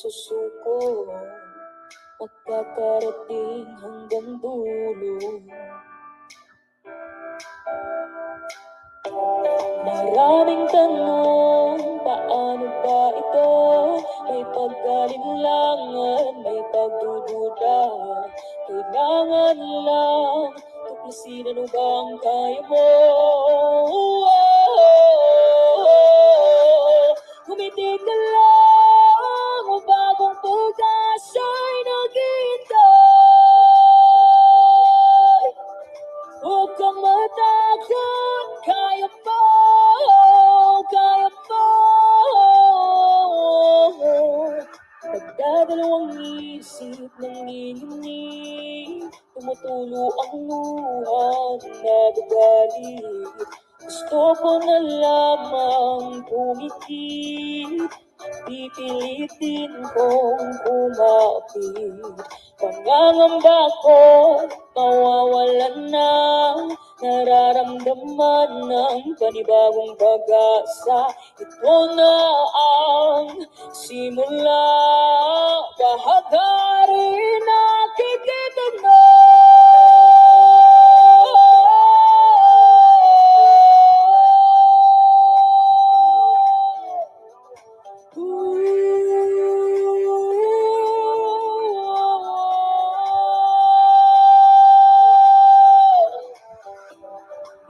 susuko, magkakarating hanggang dulo. Maraming tanong, paano ba ito? May pagkalinlangan, may pagdududa. Kailangan lang tuklasin ano bang kaya mo. Humiti ka lang, o bagong bukas ay naghihintay. Huwag kang matakot, kaya pa, kaya pa. Pagdadalawang isip ng inyong tumutulo ang luha na nagagalit. Gusto ko na lamang pumikit, pipilitin kong kumapit. Pangangamba ko, mawawalan na, nararamdaman ng panibagong pag-asa. Ito na ang simula, bahagari nakikita mo.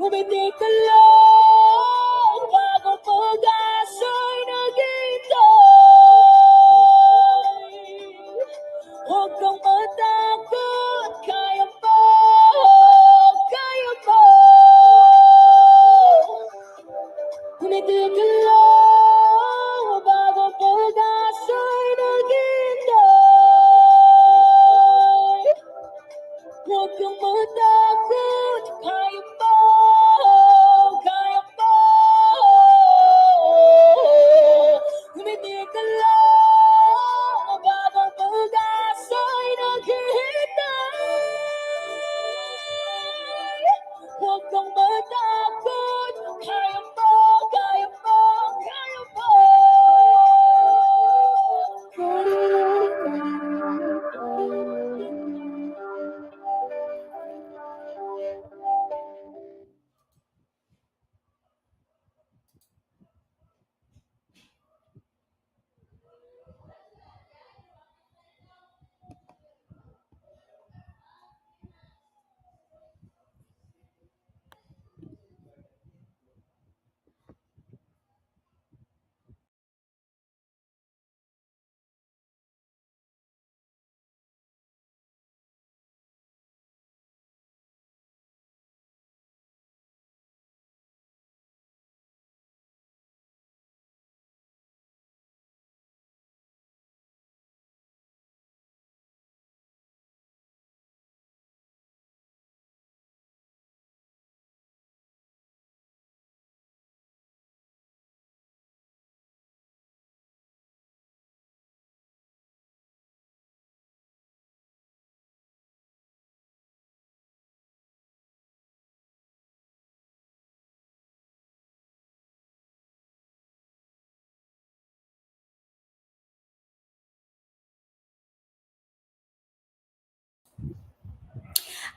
Humiti ka lang, bago pag-asa ay naghihintay. Huwag kang matakot, kaya pa, kaya pa. Humiti ka lang, bago pag-asa ay naghihintay. Huwag kang matakot, kaya pa. Humiti ka lang, bagong pag-asa ay naghihintay. Huwag kang matakot, kaya pa, kaya pa, kaya pa.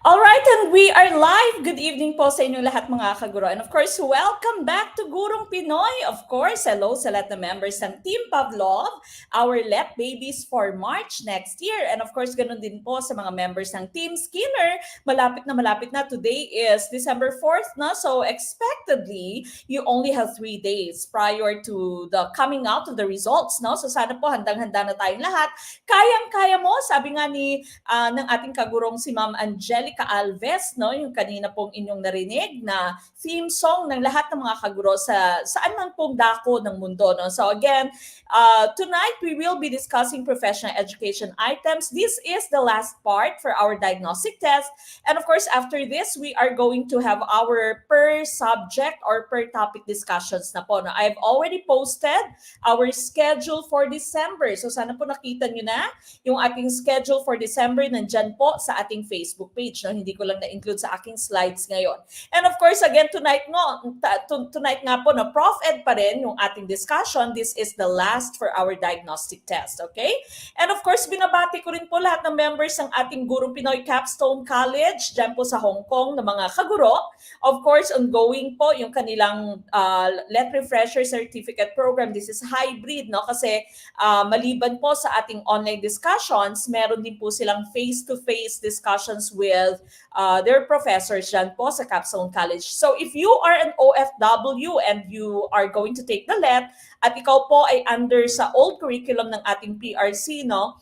All right, and we are live. Good evening po sa inyo lahat mga kaguro. And of course, welcome back to Gurong Pinoy. Of course, hello sa lahat ng members ng Team Pavlov, our Let Babies for March next year. And of course, ganun din po sa mga members ng Team Skinner. Malapit na. Today is December 4th na. So expectedly, you only have 3 days prior to the coming out of the results. No? So sana po handang-handa na tayong lahat. Kayang-kaya mo, sabi nga ng ating kagurong si Ma'am Angelica Alves, no, yung kanina pong inyong narinig na theme song ng lahat ng mga kaguro sa saan man pong dako ng mundo. No? So again, tonight we will be discussing professional education items. This is the last part for our diagnostic test. And of course, after this, we are going to have our per subject or per topic discussions na po. No? I've already posted our schedule for December. So sana po nakita nyo na yung ating schedule for December nandyan po sa ating Facebook page. page. No? Hindi ko lang na-include sa aking slides ngayon. And of course, again, tonight nga po, no, Prof Ed pa rin yung ating discussion. This is the last for our diagnostic test, okay? And of course, binabati ko rin po lahat ng members ng ating Gurong Pinoy Capstone College dyan po sa Hong Kong na mga kaguro. Of course, ongoing po yung kanilang Let Refresher Certificate Program. This is hybrid, no? Kasi maliban po sa ating online discussions, meron din po silang face-to-face discussions with their professors dyan po sa Capstone College. So if you are an OFW and you are going to take the LET at ikaw po ay under sa old curriculum ng ating PRC, no?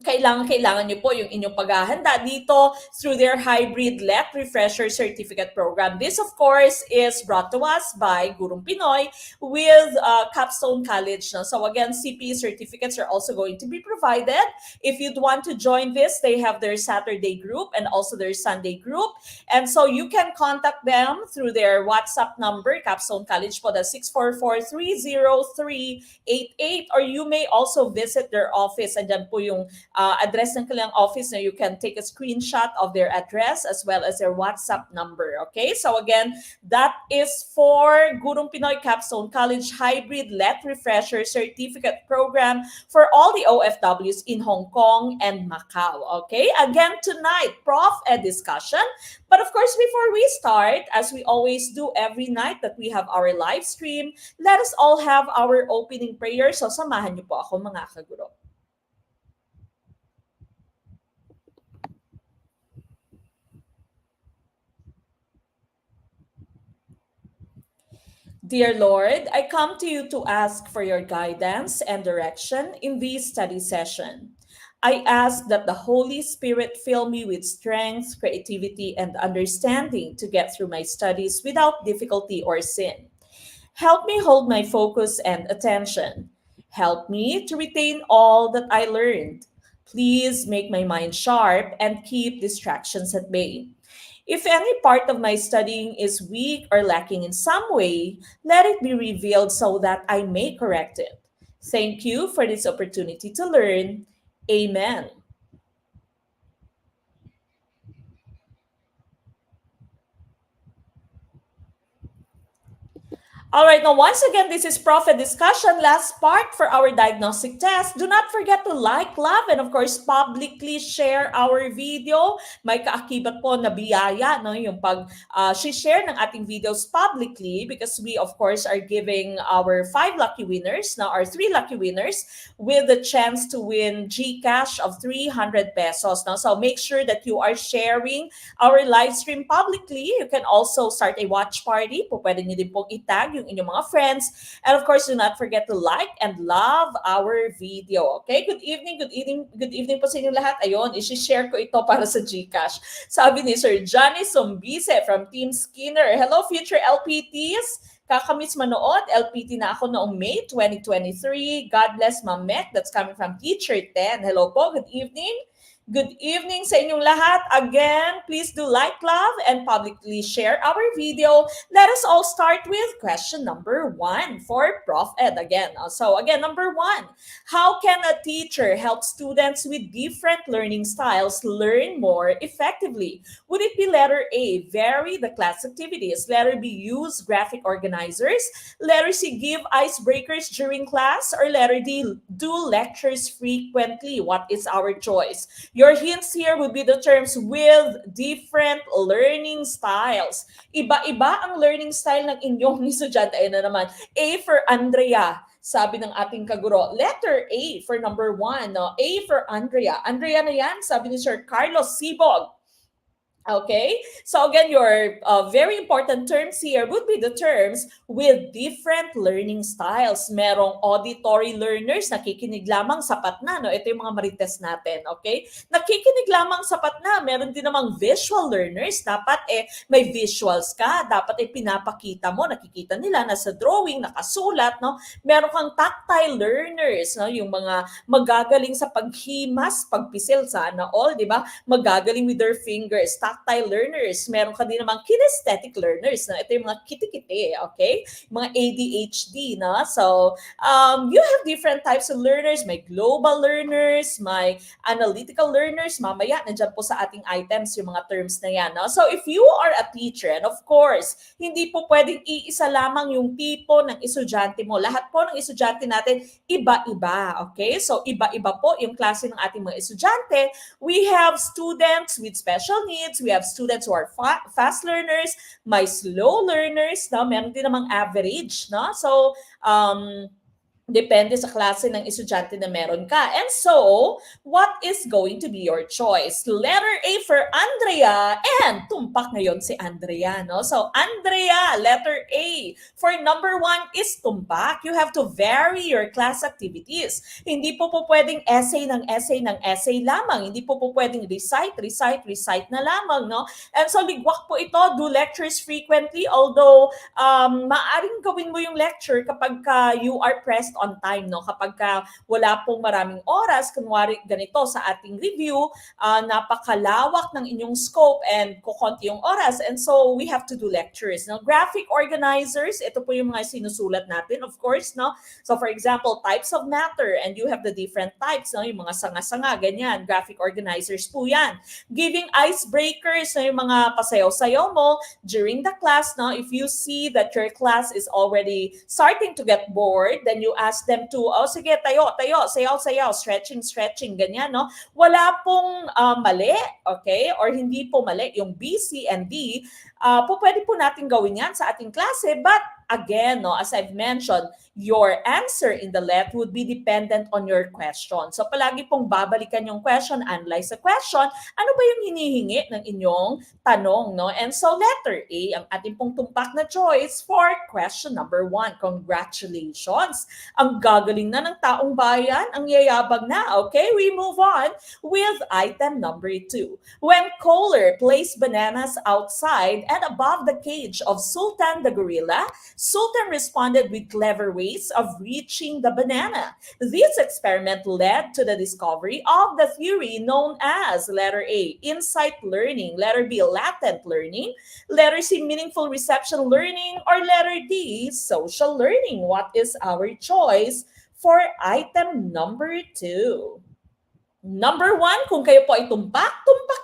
Kailangan nyo po yung inyong paghahanda dito through their hybrid Let Refresher Certificate Program. This, of course, is brought to us by Gurong Pinoy with Capstone College. No? So again, CPE certificates are also going to be provided. If you'd want to join this, they have their Saturday group and also their Sunday group. And so you can contact them through their WhatsApp number, Capstone College po, the 644-303-88, or you may also visit their office. Andyan po yung address ng kanilang office na you can take a screenshot of their address as well as their WhatsApp number. Okay? So again, that is for Gurong Pinoy Capstone College Hybrid Let Refresher Certificate Program for all the OFWs in Hong Kong and Macau. Okay? Again, tonight, Prof Ed discussion. But of course, before we start, as we always do every night that we have our live stream, let us all have our opening prayer. So samahan niyo po ako, mga kaguro. Dear Lord, I come to you to ask for your guidance and direction in this study session. I ask that the Holy Spirit fill me with strength, creativity, and understanding to get through my studies without difficulty or sin. Help me hold my focus and attention. Help me to retain all that I learned. Please make my mind sharp and keep distractions at bay. If any part of my studying is weak or lacking in some way, let it be revealed so that I may correct it. Thank you for this opportunity to learn. Amen. All right, now once again, this is Prof discussion. Last part for our diagnostic test. Do not forget to like, love, and of course, publicly share our video. May kaakibat po na biyaya, no? Yung pag-share ng ating videos publicly because we, of course, are giving our 5 lucky winners, now our 3 lucky winners, with the chance to win GCash of 300 pesos. No? So make sure that you are sharing our live stream publicly. You can also start a watch party. Pwede nyo din pong itag yung inyong mga friends. And of course, do not forget to like and love our video. Okay? Good evening po sa inyong lahat. Ayun, isi-share ko ito para sa GCash. Sabi ni Sir Johnny Sombise from Team Skinner. Hello, future LPTs. Kakamiss manood. LPT na ako noong May 2023. God bless, Ma'am Mek. That's coming from Teacher 10. Hello po. Good evening. Good evening sa inyong lahat. Again, please do like, love, and publicly share our video. Let us all start with question number 1 for Prof Ed again. So again, number 1, how can a teacher help students with different learning styles learn more effectively? Would it be letter A, vary the class activities? Letter B, use graphic organizers? Letter C, give icebreakers during class? Or letter D, do lectures frequently? What is our choice? Your hints here would be the terms with different learning styles. Iba-iba ang learning style ng inyong estudyante. Ayun na naman. A for Andrea, sabi ng ating kaguro. Letter A for number 1. No? A for Andrea. Andrea na yan, sabi ni Sir Carlos Sibog. Okay, so again, your very important terms here would be the terms with different learning styles. Merong auditory learners, nakikinig lamang, sapat na. No? Ito yung mga marites natin, okay? Nakikinig lamang, sapat na. Meron din namang visual learners. Dapat may visuals ka. Dapat pinapakita mo, nakikita nila, nasa drawing, nakasulat. No? Meron kang tactile learners, no? Yung mga magagaling sa paghimas, pagpisil, sana all, di ba? Magagaling with their fingers. tactile learners. Meron ka din namang kinesthetic learners. No? Ito yung mga kiti-kiti, okay? Mga ADHD, no? So, you have different types of learners. May global learners, may analytical learners. Mamaya, nandyan po sa ating items yung mga terms na yan. No? So, if you are a teacher, and of course, hindi po pwedeng iisa lamang yung tipo ng estudyante mo. Lahat po ng estudyante natin, iba-iba. Okay? So, iba-iba po yung klase ng ating mga estudyante. We have students with special needs. We have students who are fast learners, may slow learners, no? Meron din namang average, no? So, depende sa klase ng estudyante na meron ka. And so, what is going to be your choice? Letter A for Andrea, and tumpak ngayon si Andrea, no? So, Andrea, letter A. For number 1 is tumpak. You have to vary your class activities. Hindi po pwedeng essay ng essay ng essay lamang. Hindi po pwedeng recite na lamang, no? And so, ligwak po ito, do lectures frequently, although maaring gawin mo yung lecture kapag you are pressed on time, no? Kapag wala pong maraming oras, kunwari ganito sa ating review, napakalawak ng inyong scope and kukonti yung oras, and so we have to do lectures. Now, graphic organizers, ito po yung mga sinusulat natin, of course, no? So, for example, types of matter, and you have the different types, no? Yung mga sanga-sanga, ganyan, graphic organizers po yan. Giving icebreakers, no? Yung mga pasayaw-sayaw mo during the class, no? If you see that your class is already starting to get bored, then you ask them to, oh sige, tayo, sayaw, stretching, ganyan, no? Wala pong mali, okay? Or hindi po mali, yung B, C, and D, pwede po natin gawin yan sa ating klase, but again, no, as I've mentioned, your answer in the left would be dependent on your question. So palagi pong babalikan yung question, analyze the question, ano ba yung hinihingi ng inyong tanong, no? And so letter A, ang ating pong tumpak na choice for question number 1. Congratulations! Ang gagaling na ng taong bayan, ang yayabag na. Okay, we move on with item number 2. When Kohler placed bananas outside and above the cage of Sultan the gorilla, Sultan responded with clever ways of reaching the banana. This experiment led to the discovery of the theory known as letter A, insight learning, letter B, latent learning, letter C, meaningful reception learning, or letter D, social learning. What is our choice for item number 2? Number 1, kung kayo po ay tumpak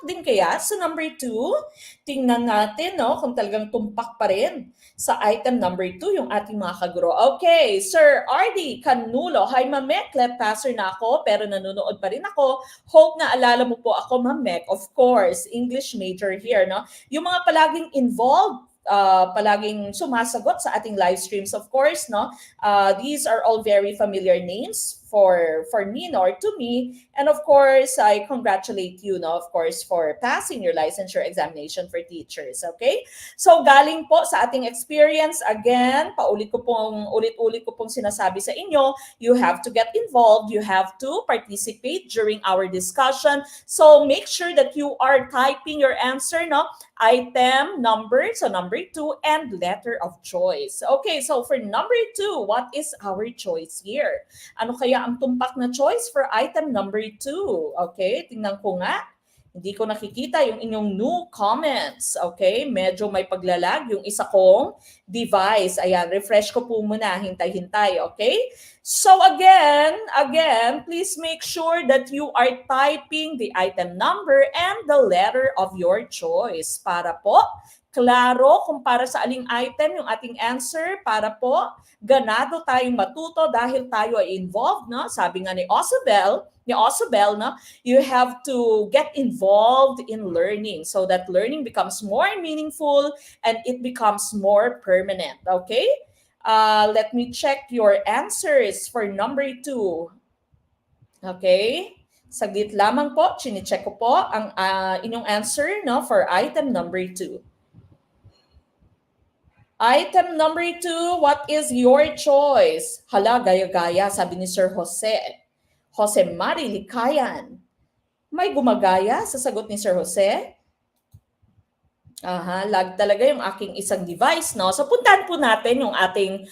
din kaya sa number 2. Tingnan natin, no, kung talagang tumpak pa rin sa item number 2 yung ating mga kaguro. Okay, Sir RD Canulo. Hi, Ma'am Mek. Left passer na ako, pero nanonood pa rin ako. Hope na alala mo po ako, Ma'am Mek. Of course, English major here, no? Yung mga palaging involved, palaging sumasagot sa ating live streams, of course, no? These are all very familiar names for me, no, or to me. And of course, I congratulate you, no, of course, for passing your licensure examination for teachers, okay? So galing po sa ating experience, again, ulit-ulit ko pong sinasabi sa inyo, you have to get involved, you have to participate during our discussion. So make sure that you are typing your answer, no? Item, number, so number 2, and letter of choice. Okay, so for number 2, what is our choice here? Ano kaya ang tumpak na choice for item number 2? Okay, tingnan ko nga. Hindi ko nakikita yung inyong new comments. Okay, medyo may paglalag yung isa kong device. Ayan, refresh ko po muna. Hintay-hintay, okay? So again, please make sure that you are typing the item number and the letter of your choice para po klaro kung para sa aling item yung ating answer, para po ganado tayong matuto dahil tayo ay involved, no? Sabi nga ni Osabel, no? You have to get involved in learning so that learning becomes more meaningful and it becomes more permanent, okay? Let me check your answers for number 2. Okay? Saglit lamang po, chine-check ko po ang inyong answer, no, for item number 2. Item number 2, what is your choice? Hala, gaya-gaya, sabi ni Sir Jose. Jose Mari Likayan. May gumagaya sa sagot ni Sir Jose? Lag talaga yung aking isang device, no? So puntahan po natin yung ating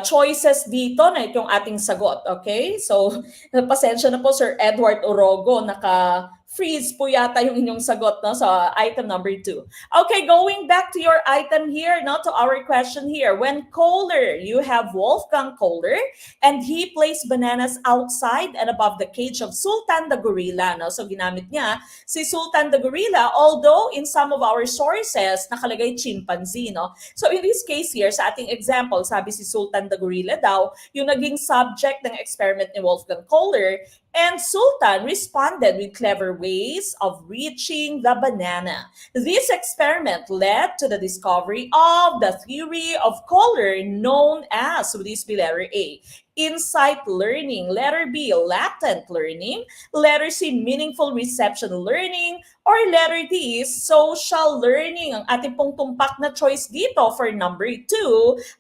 choices dito na itong ating sagot, okay? So pasensya na po Sir Edward Orogo, naka freeze po yata yung inyong sagot, no, sa item number 2. Okay, going back to your item here, no, to our question here. When Kohler, you have Wolfgang Kohler, and he placed bananas outside and above the cage of Sultan the gorilla, no? So ginamit niya si Sultan the gorilla, although in some of our sources nakalagay chimpanzee, no? So in this case here, sa ating example, sabi si Sultan the gorilla daw yung naging subject ng experiment ni Wolfgang Kohler. And Sultan responded with clever ways of reaching the banana. This experiment led to the discovery of the theory of color known as, would this be letter A, insight learning, letter B, latent learning, letter C, meaningful reception learning, or letter D, social learning. Ang ating pong tumpak na choice dito for number 2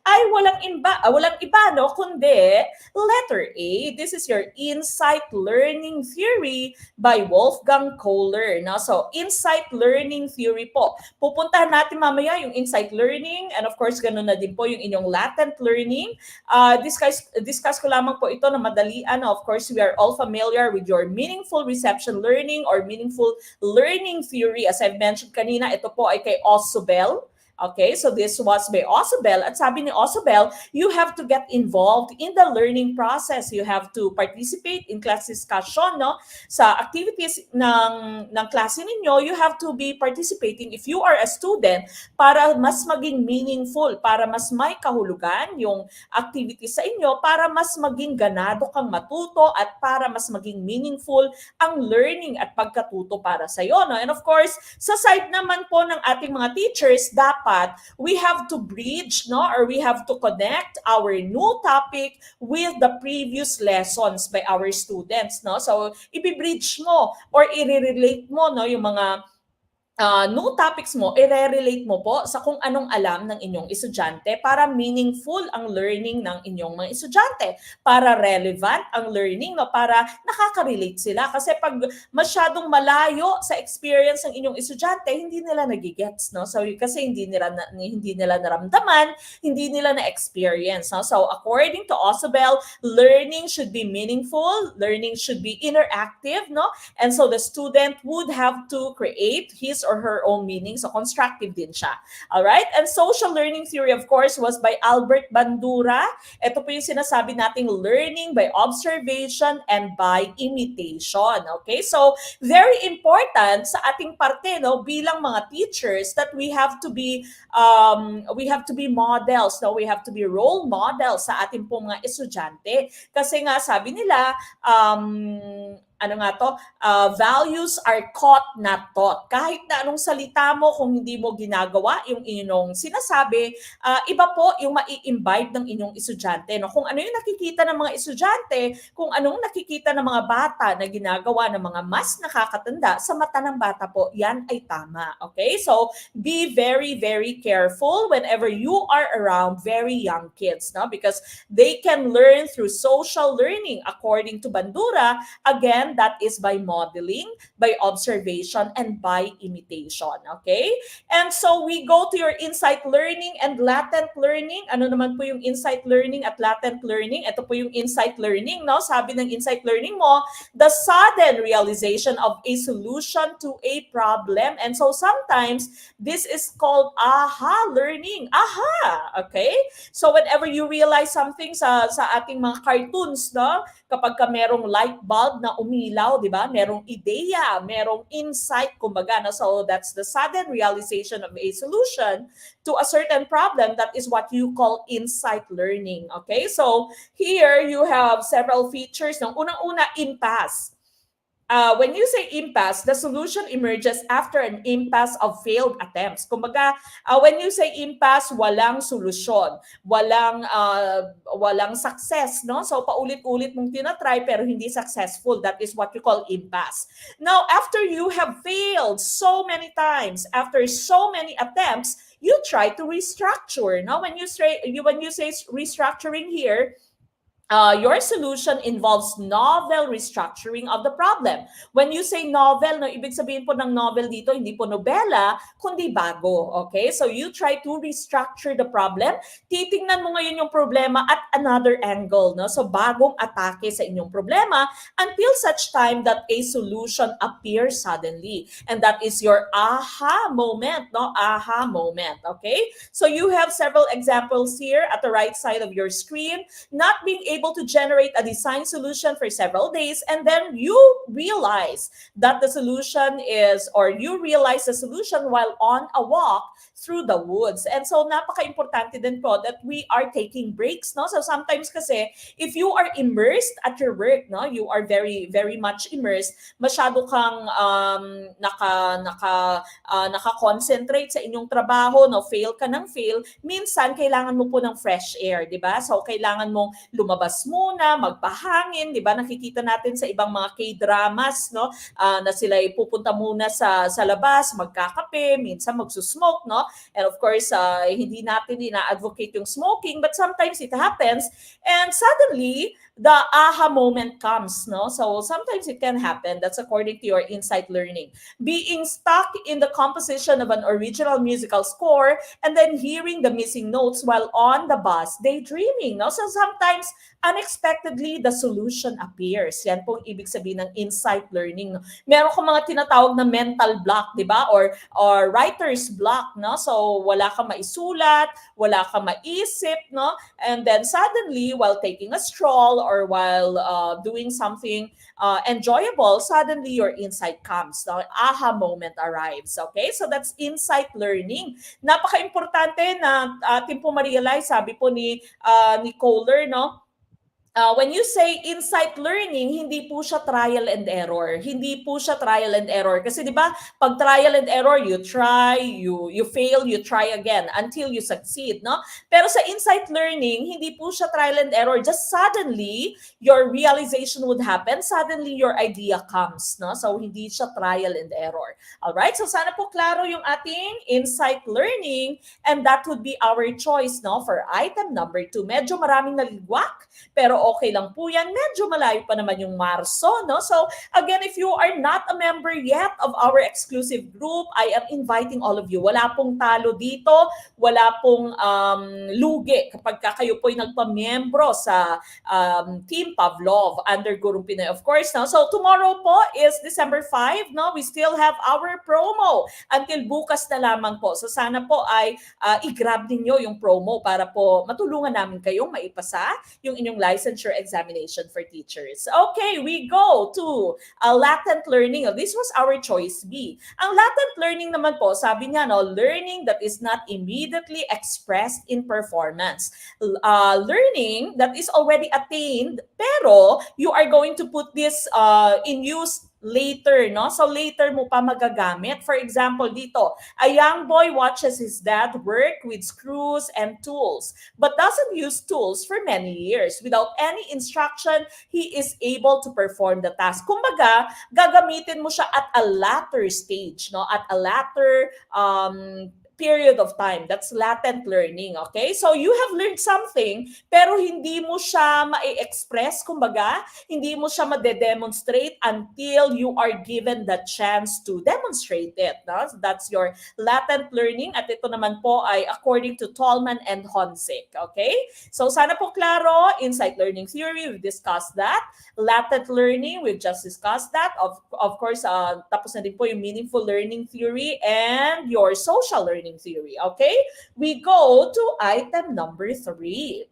ay walang iba, no, kundi letter A. This is your insight learning theory by Wolfgang Kohler. No? So, insight learning theory po. Pupuntahan natin mamaya yung insight learning, and of course, ganun na din po yung inyong latent learning. Discuss ko lamang po ito na madalian. Of course, we are all familiar with your meaningful reception learning or meaningful learning theory. As I've mentioned kanina, ito po ay kay Osobel. Okay, so this was by Osobel. At sabi ni Osobel, you have to get involved in the learning process. You have to participate in class discussion, no? Sa activities ng klase ninyo, you have to be participating if you are a student para mas maging meaningful, para mas may kahulugan yung activities sa inyo, para mas maging ganado kang matuto at para mas maging meaningful ang learning at pagkatuto para sa iyo, no? And of course, sa side naman po ng ating mga teachers, dapat we have to bridge, no, or we have to connect our new topic with the previous lessons by our students, no? So i-bridge mo or i-relate mo, no, yung mga new topics mo, i-relate mo po sa kung anong alam ng inyong estudyante para meaningful ang learning ng inyong mga estudyante, para relevant ang learning, no, para nakaka-relate sila. Kasi pag masyadong malayo sa experience ng inyong estudyante, hindi nila nagigets, no? So kasi hindi nila naramdaman, hindi nila na-experience, no? So according to Osobel, learning should be meaningful, learning should be interactive, no? And so the student would have to create his or her own meaning. So constructive din siya. All right? And social learning theory, of course, was by Albert Bandura. Ito po yung sinasabi nating learning by observation and by imitation. Okay? So very important sa ating parte, no, bilang mga teachers, that we have to be models, no? We have to be role models sa ating pong mga estudyante. Kasi nga sabi nila, values are caught, not taught. Kahit na anong salita mo, kung hindi mo ginagawa yung inyong sinasabi, iba po yung mai-imbibe ng inyong estudyante. No? Kung ano yung nakikita ng mga estudyante, kung anong nakikita ng mga bata na ginagawa ng mga mas nakakatanda, sa mata ng bata po, yan ay tama. Okay? So, be very, very careful whenever you are around very young kids, no? Because they can learn through social learning. According to Bandura, again, that is by modeling, by observation, and by imitation. Okay? And so we go to your insight learning and latent learning. Ano naman po yung insight learning at latent learning? Ito po yung insight learning, no? Sabi ng insight learning mo, the sudden realization of a solution to a problem. And so sometimes this is called aha learning. Aha! Okay? So whenever you realize something sa ating mga cartoons, no? Kapag ka merong light bulb na umilaw, di ba? Merong ideya, merong insight, kumbaga. No? So that's the sudden realization of a solution to a certain problem. That is what you call insight learning. Okay? So here you have several features. No? Unang-una, impasse. When you say impasse, the solution emerges after an impasse of failed attempts. Kumbaga, when you say impasse, walang solusyon, walang success, no? So paulit-ulit mong tinatry pero hindi successful. That is what you call impasse. Now, after you have failed so many times, after so many attempts, you try to restructure. No? When you say restructuring here, your solution involves novel restructuring of the problem. When you say novel, no, ibig sabihin po ng novel dito, hindi po nobela, kundi bago. Okay? So you try to restructure the problem. Titingnan mo ngayon yung problema at another angle. No? So bagong atake sa inyong problema until such time that a solution appears suddenly. And that is your aha moment. No? Aha moment. Okay? So you have several examples here at the right side of your screen. Not being able to generate a design solution for several days, and then you realize that the solution is, or you realize the solution while on a walk through the woods. And so napaka-importante din po that we are taking breaks, no? So sometimes kasi if you are immersed at your work, no, you are very very much immersed, masyado kang naka-concentrate sa inyong trabaho, no, fail ka ng fail, minsan kailangan mo po ng fresh air, di ba? So kailangan mong lumabas muna, magpahangin, di ba? Nakikita natin sa ibang mga K-dramas, no, na sila ay pupunta muna sa labas, magkakape, minsan magsusmoke, no? And of course, hindi natin ina-advocate yung smoking, but sometimes it happens, and suddenly the aha moment comes, no? So sometimes it can happen. That's according to your insight learning. Being stuck in the composition of an original musical score and then hearing the missing notes while on the bus, daydreaming, no? So sometimes unexpectedly the solution appears. Yan pong ibig sabihin ng insight learning, no? Meron kong mga tinatawag na mental block, di ba? Or writer's block, no? So wala kang maisulat, wala kang maisip, no? And then suddenly, while taking a stroll or while doing something enjoyable, suddenly your insight comes. No? Aha moment arrives. Okay? So that's insight learning. Napaka-importante na atin po ma-realize, sabi po ni Kohler, no? When you say insight learning, hindi po siya trial and error. Hindi po siya trial and error. Kasi di ba, pag trial and error, you try, you fail, you try again until you succeed, no? Pero sa insight learning, hindi po siya trial and error. Just suddenly, your realization would happen. Suddenly, your idea comes, no? So, hindi siya trial and error. Alright? So, sana po klaro yung ating insight learning, and that would be our choice, no? For item number 2. Medyo maraming naligwak, pero okay lang po yan. Medyo malayo pa naman yung Marso, no? So, again, if you are not a member yet of our exclusive group, I am inviting all of you. Wala pong talo dito, wala pong lugi kapag kayo po'y nagpamiyembro sa Team Pavlov under Gurong Pinoy, of course, no? So, tomorrow po is December 5, no? We still have our promo until bukas na lamang po. So, sana po ay i-grab ninyo yung promo para po matulungan namin kayong maipasa yung inyong licensure examination for teachers. Okay, we go to latent learning. This was our choice B. Ang latent learning naman po, sabi niya, no, learning that is not immediately expressed in performance. Learning that is already attained, pero you are going to put this in use later, no? So later mo pa magagamit. For example, dito, a young boy watches his dad work with screws and tools, but doesn't use tools for many years. Without any instruction, he is able to perform the task. Kumbaga, gagamitin mo siya at a later stage, no? At a later period of time. That's latent learning, okay? So you have learned something, pero hindi mo siya ma-express, kumbaga, hindi mo siya ma-demonstrate until you are given the chance to demonstrate it. No? So that's your latent learning, at ito naman po ay according to Tolman and Honzik, okay? So sana po klaro, insight learning theory, we've discussed that. Latent learning, we've just discussed that. Of course, tapos na din po yung meaningful learning theory and your social learning theory. Okay, we go to item number 3.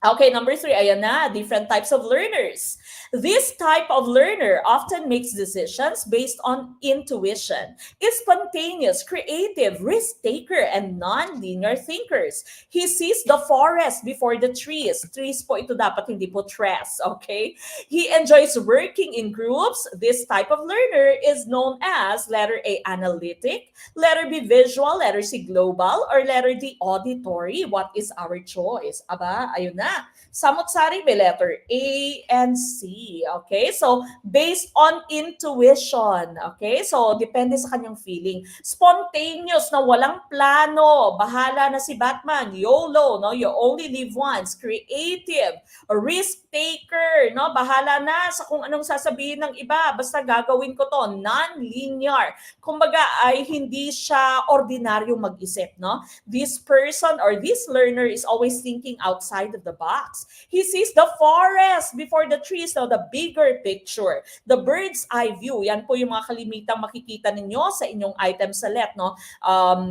Okay, number 3, ayan na, different types of learners. This type of learner often makes decisions based on intuition, is spontaneous, creative, risk-taker, and non-linear thinkers. He sees the forest before the trees. Trees po ito, dapat hindi po tres, okay? He enjoys working in groups. This type of learner is known as letter A, analytic, letter B, visual, letter C, global, or letter D, auditory. What is our choice? Aba, ayun na. na. Samot-sari may letter A and C. Okay? So, based on intuition. Okay? So, depende sa kanyang feeling. Spontaneous na walang plano. Bahala na si Batman. YOLO, no? You only live once. Creative. Risk taker, no? Bahala na sa kung anong sasabihin ng iba. Basta gagawin ko to. Non-linear. Kumbaga ay hindi siya ordinaryong mag-isip, no? This person or this learner is always thinking outside of the box. He sees the forest before the trees, so the bigger picture, the bird's eye view. Yan po yung mga kalimitang makikita ninyo sa inyong item sa left, no?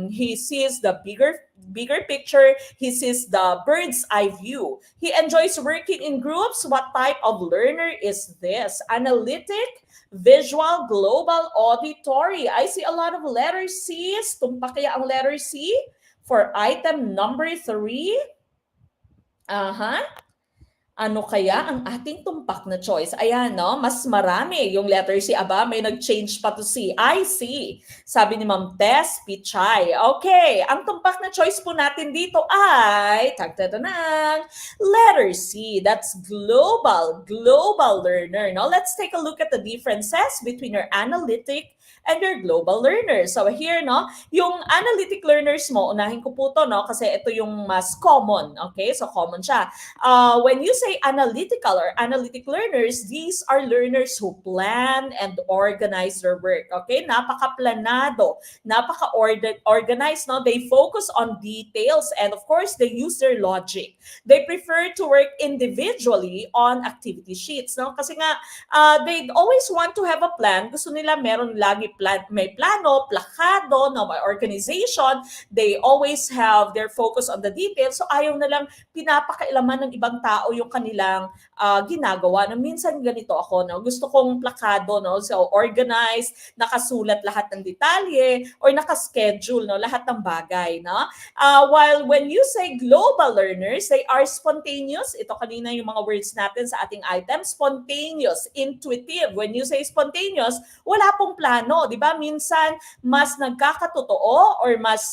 He sees the bigger picture. He sees the bird's eye view. He enjoys working in groups. What type of learner is this? Analytic, visual, global, auditory. I see a lot of letter C's. Tumpak kaya ang letter C for item number 3. Ano kaya ang ating tumpak na choice? Ayan, no? Mas marami yung letter C. Aba, may nag-change pa to C. I see. Sabi ni Ma'am Tess Pichay. Okay, ang tumpak na choice po natin dito ay, tagtatanang, letter C. That's global learner. No? Let's take a look at the differences between your analytic and your global learners. So here, no, yung analytic learners mo, unahin ko po to, no, kasi ito yung mas common. Okay, so common siya. When you say analytical or analytic learners, these are learners who plan and organize their work. Okay, napaka-planado, napaka-organized, no? They focus on details and of course, they use their logic. They prefer to work individually on activity sheets, no? Kasi nga, they always want to have a plan. Gusto nila meron lagi may plano, plakado, no, may organization. They always have their focus on the details. So ayaw na lang pinapakailaman ng ibang tao yung kanilang ginagawa. No, minsan ganito ako, no, gusto kong plakado, no, so organized, nakasulat lahat ng detalye or nakaschedule, no, lahat ng bagay, no. While when you say global learners, they are spontaneous. Ito kanina yung mga words natin sa ating item, spontaneous, intuitive. When you say spontaneous, wala pong plano. 'Di ba? Minsan mas nagkakatotoo or mas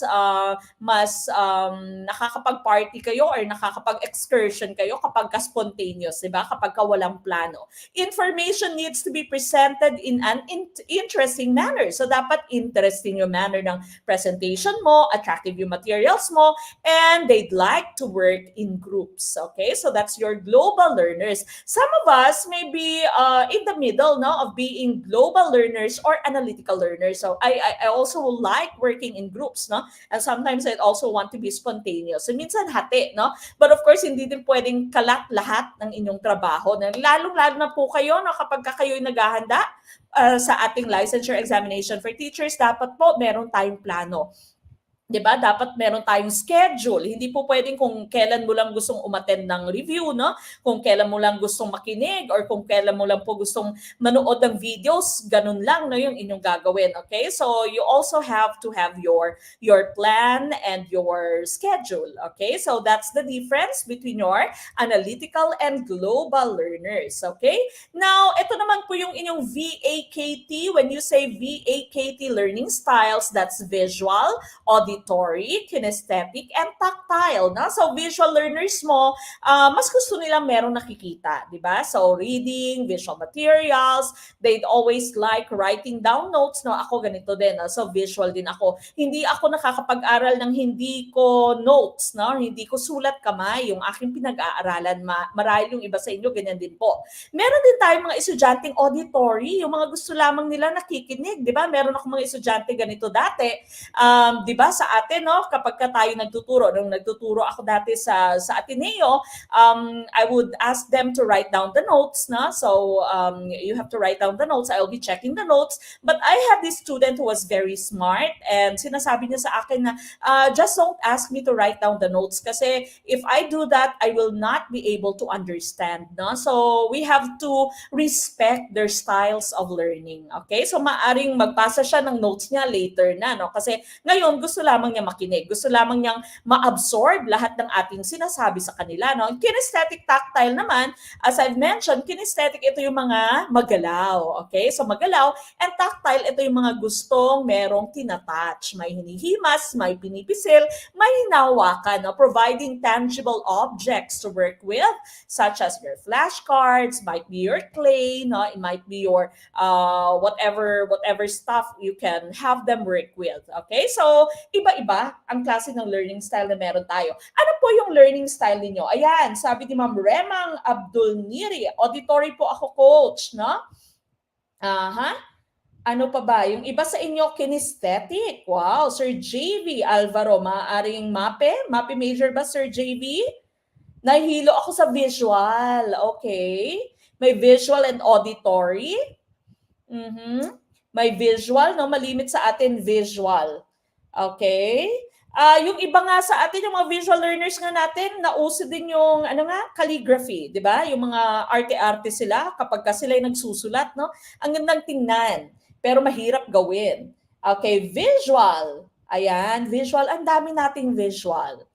nakakapag-party kayo or nakakapag-excursion kayo kapag ka-spontaneous, 'di ba? Kapag ka walang plano. Information needs to be presented in an interesting manner. So dapat interesting yung manner ng presentation mo, attractive yung materials mo, and they'd like to work in groups. Okay? So that's your global learners. Some of us may be in the middle, no, of being global learners or analytical learners. So I also like working in groups, no? And sometimes I also want to be spontaneous. So minsan hati, no? But of course, hindi din pwedeng kalat lahat ng inyong trabaho. Lalong-lalo na po kayo, no, kapag kayo'y naghahanda sa ating licensure examination for teachers, dapat po meron tayong plano. 'Di ba? Dapat meron tayong schedule. Hindi po pwedeng kung kailan mo lang gustong umattend ng review, no? Kung kailan mo lang gustong makinig or kung kailan mo lang po gustong manood ng videos, ganun lang, no, yung inyong gagawin. Okay? So you also have to have your plan and your schedule. Okay? So that's the difference between your analytical and global learners. Okay? Now, ito naman po yung inyong VAKT. When you say VAKT learning styles, that's visual, auditory, kinesthetic, and tactile. No? So visual learners mo, mas gusto nila merong nakikita, di ba? So reading, visual materials, they'd always like writing down notes. No? Ako ganito din. No? So visual din ako. Hindi ako nakakapag-aral ng hindi ko notes, no? Hindi ko sulat kamay yung aking pinag-aaralan. Marahil yung iba sa inyo, ganyan din po. Meron din tayong mga estudyanteng auditory, yung mga gusto lamang nila nakikinig, di ba? Meron ako mga estudyante ganito dati, di ba, sa atin, no, kapag ka tayo nagtuturo, nung nagtuturo ako dati sa Ateneo, I would ask them to write down the notes, no? So you have to write down the notes. I'll be checking the notes. But I have this student who was very smart and sinasabi niya sa akin na just don't ask me to write down the notes kasi if I do that, I will not be able to understand, no? So we have to respect their styles of learning. Okay? So maaring magpasa siya ng notes niya later na, no? Kasi ngayon gusto lamang lamang niya makinig. Gusto lamang niyang ma-absorb lahat ng ating sinasabi sa kanila. No? Kinesthetic tactile naman, as I've mentioned, kinesthetic ito yung mga magalaw. Okay? So magalaw. And tactile, ito yung mga gustong merong tinatouch. May hinihimas, may pinipisil, may hinahawakan. No? Providing tangible objects to work with, such as your flashcards, might be your clay, no? It might be your whatever stuff you can have them work with. Okay? So, iba-iba ang klase ng learning style na meron tayo. Ano po yung learning style ninyo? Ayan, sabi ni Ma'am Remang Abdul Niri, auditory po ako, coach, no? Aha. Ano pa ba? Yung iba sa inyo, kinesthetic. Wow, Sir JV Alvaro, maaaring MAPE? MAPE major ba, Sir JV? Nahilo ako sa visual. Okay. May visual and auditory. Mhm. May visual, no? Malimit sa atin visual. Okay? Yung iba nga sa atin, yung mga visual learners nga natin, nauso din yung calligraphy, 'di ba? Yung mga arte-arte sila kapag ka sila ay nagsusulat, no? Ang gandang tingnan, pero mahirap gawin. Okay, visual. Ayan, visual. Ang dami nating visual.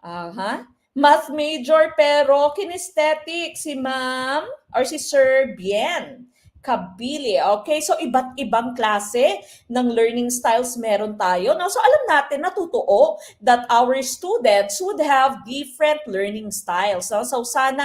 Aha. Math major pero kinesthetic si Ma'am or si Sir Bien Kabili. Okay, so iba't ibang klase ng learning styles meron tayo. No? So alam natin na totoo that our students would have different learning styles. No? So sana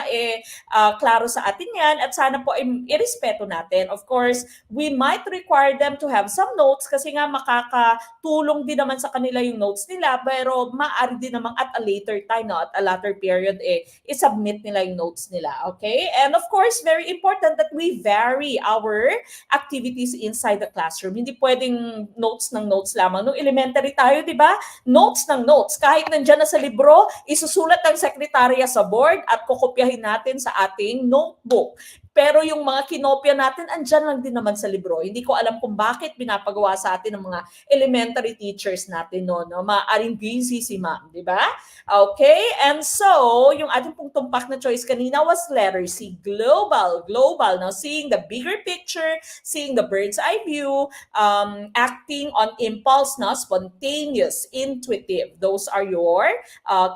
klaro sa atin yan at sana po irespeto natin. Of course, we might require them to have some notes kasi nga makakatulong din naman sa kanila yung notes nila pero maaari din naman at a later time, no? At a later period, i-submit nila yung notes nila. Okay? And of course, very important that we vary our activities inside the classroom. Hindi pwedeng notes ng notes lamang. Nung elementary tayo, di ba? Notes ng notes. Kahit nandyan na sa libro, isusulat ng sekretarya sa board at kukopyahin natin sa ating notebook. Pero yung mga kinopya natin, andyan lang din naman sa libro. Hindi ko alam kung bakit pinapagawa sa atin ng mga elementary teachers natin no? Maaring busy si ma'am, di ba? Okay, and so, yung ating pong tumpak na choice kanina was letter C, global. Global, now seeing the bigger picture, seeing the bird's eye view, acting on impulse, no? Spontaneous, intuitive. Those are your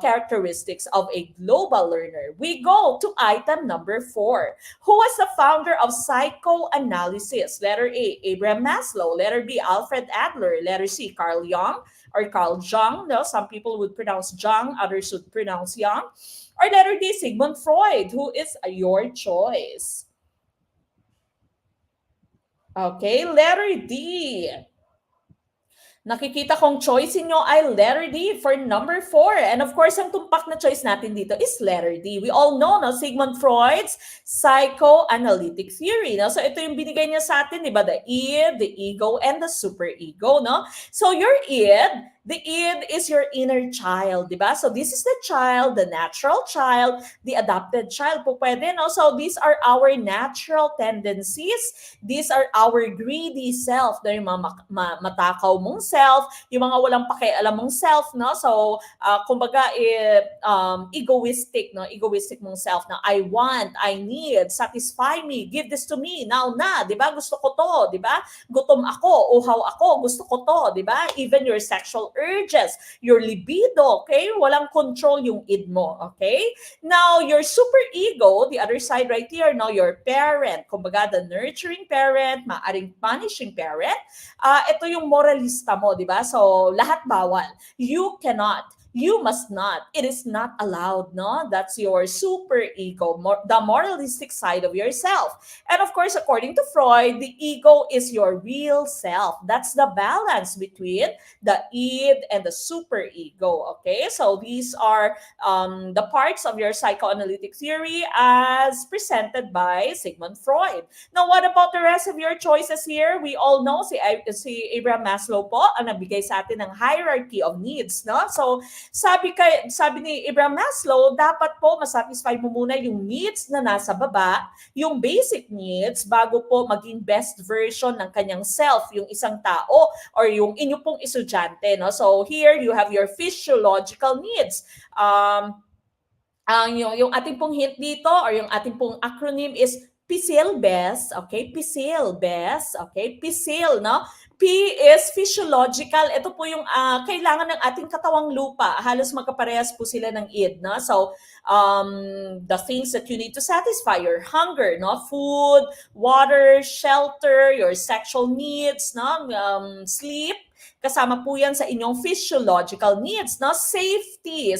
characteristics of a global learner. We go to item number 4. Who was the founder of psychoanalysis? Letter A, Abraham Maslow. Letter B, Alfred Adler. Letter C, Carl Jung or Carl Jung. No? Some people would pronounce Jung, others would pronounce Jung. Or letter D, Sigmund Freud. Who is your choice? Okay, letter D. Nakikita kong choice inyo ay letter D for number 4. And of course, ang tumpak na choice natin dito is letter D. We all know, no, Sigmund Freud's psychoanalytic theory. No? So ito yung binigay niya sa atin, di ba? The id, the ego, and the superego. No? So your id, the id is your inner child, di ba? So this is the child, the natural child, the adopted child po pwede, no? So these are our natural tendencies. These are our greedy self, yung mga matakaw mong self, yung mga walang pakialam mong self, no? So, kumbaga, egoistic, no? Egoistic mong self na I want, I need, satisfy me, give this to me, now na, di ba? Gusto ko to, di ba? Gutom ako, uhaw ako, gusto ko to, di ba? Even your sexual urges, your libido, okay? Walang control yung id mo, okay? Now, your superego, the other side right here, no? Your parent, kumbaga, the nurturing parent, maaring punishing parent, ito yung moralista mo, di ba? So, lahat bawal. You cannot. You must not. It is not allowed, no? That's your super ego, the moralistic side of yourself. And of course, according to Freud, the ego is your real self. That's the balance between the id and the super ego, okay? So these are the parts of your psychoanalytic theory as presented by Sigmund Freud. Now, what about the rest of your choices here? We all know si Abraham Maslow po ang nagbigay sa atin ng hierarchy of needs, no? So, sabi ni Abraham Maslow, dapat po masatisfy mo muna yung needs na nasa baba, yung basic needs, bago po maging best version ng kanyang self, yung isang tao or yung inyo pong estudyante. No? So here, you have your physiological needs. Yung ating pong hint dito or yung ating pong acronym is PCL best, okay? PCL best, okay? PCL, no? P P is physiological. Ito po yung kailangan ng ating katawang lupa. Halos magkaparehas po sila ng id, no? So, the things that you need to satisfy your hunger, no? Food, water, shelter, your sexual needs, no? Sleep. Kasama po yan sa inyong physiological needs, no? Safety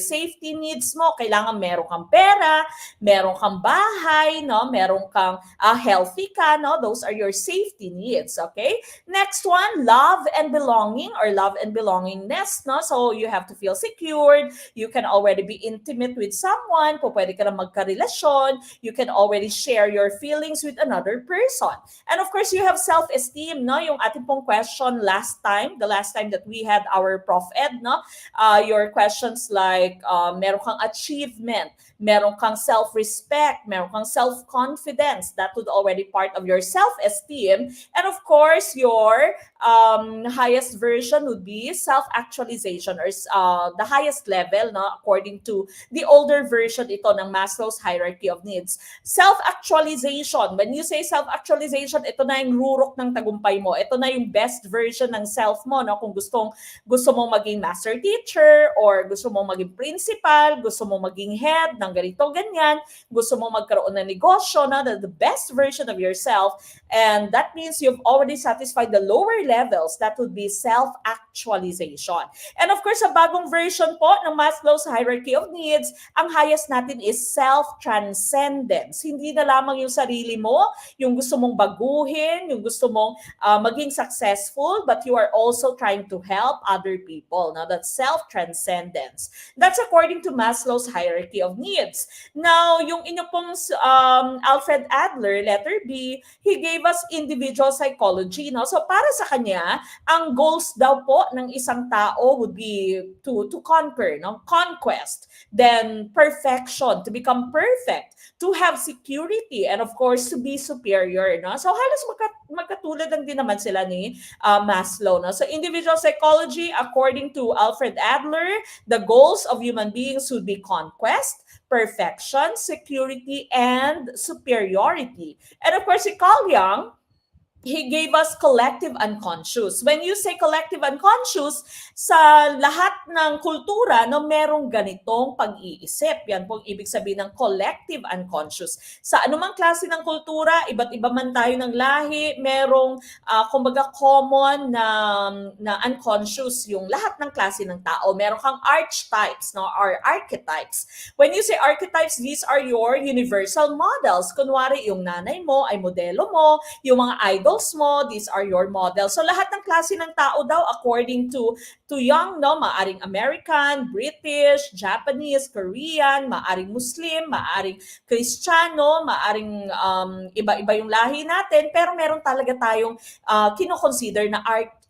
needs mo. Kailangan meron kang pera, meron kang bahay, no? Meron kang healthy ka, no? Those are your safety needs, okay? Next one, love and belonging or love and belongingness, no? So you have to feel secured. You can already be intimate with someone. Pwede ka na magkarelasyon. You can already share your feelings with another person. And of course, you have self-esteem, no? Yung ating pong question last time, the last time that we had our Prof Ed, no? Your questions like, meron kang achievement, meron kang self-respect, meron kang self-confidence. That would already part of your self-esteem. And of course, your highest version would be self-actualization or the highest level, no? According to the older version ito ng Maslow's hierarchy of needs. Self-actualization. When you say self-actualization, ito na yung rurok ng tagumpay mo. Ito na yung best version ng self mo, no? Kung gusto mong maging master teacher or gusto mong maging principal, gusto mong maging head ng ganito, ganyan, gusto mong magkaroon ng negosyo, no? The best version of yourself. And that means you've already satisfied the lower levels. That would be self-actualization. And of course, sa bagong version po ng Maslow's hierarchy of needs, ang highest natin is self-transcendence. Hindi na lamang yung sarili mo, yung gusto mong baguhin, yung gusto mong maging successful, but you are also trying to help other people. Now, that's self-transcendence. That's according to Maslow's hierarchy of needs. Now, yung inyo pong Alfred Adler, letter B, he gave us individual psychology. No? So, para sa kanya, ang goals daw po ng isang tao would be to conquer, no? Conquest, then perfection, to become perfect, to have security, and of course, to be superior. No? So, halos magkatulad lang din naman sila ni Maslow. No? So, individual psychology, according to Alfred Adler, the goals of human beings would be conquest, perfection, security, and superiority. And of course, si Carl Jung, he gave us collective unconscious. When you say collective unconscious, sa lahat ng kultura, no, merong ganitong pag-iisip. Yan pong ibig sabihin ng collective unconscious. Sa anumang klase ng kultura, iba't iba man tayo ng lahi, merong kumbaga common na unconscious yung lahat ng klase ng tao. Meron kang archetypes, no, or archetypes. When you say archetypes, these are your universal models. Kunwari, yung nanay mo ay modelo mo, yung mga idol mo, these are your models. So lahat ng klase ng tao daw according to Jung, no, maaring American, British, Japanese, Korean, maaring Muslim, maaring Kristiyano, maaring iba-iba yung lahi natin, pero meron talaga tayong kino-consider na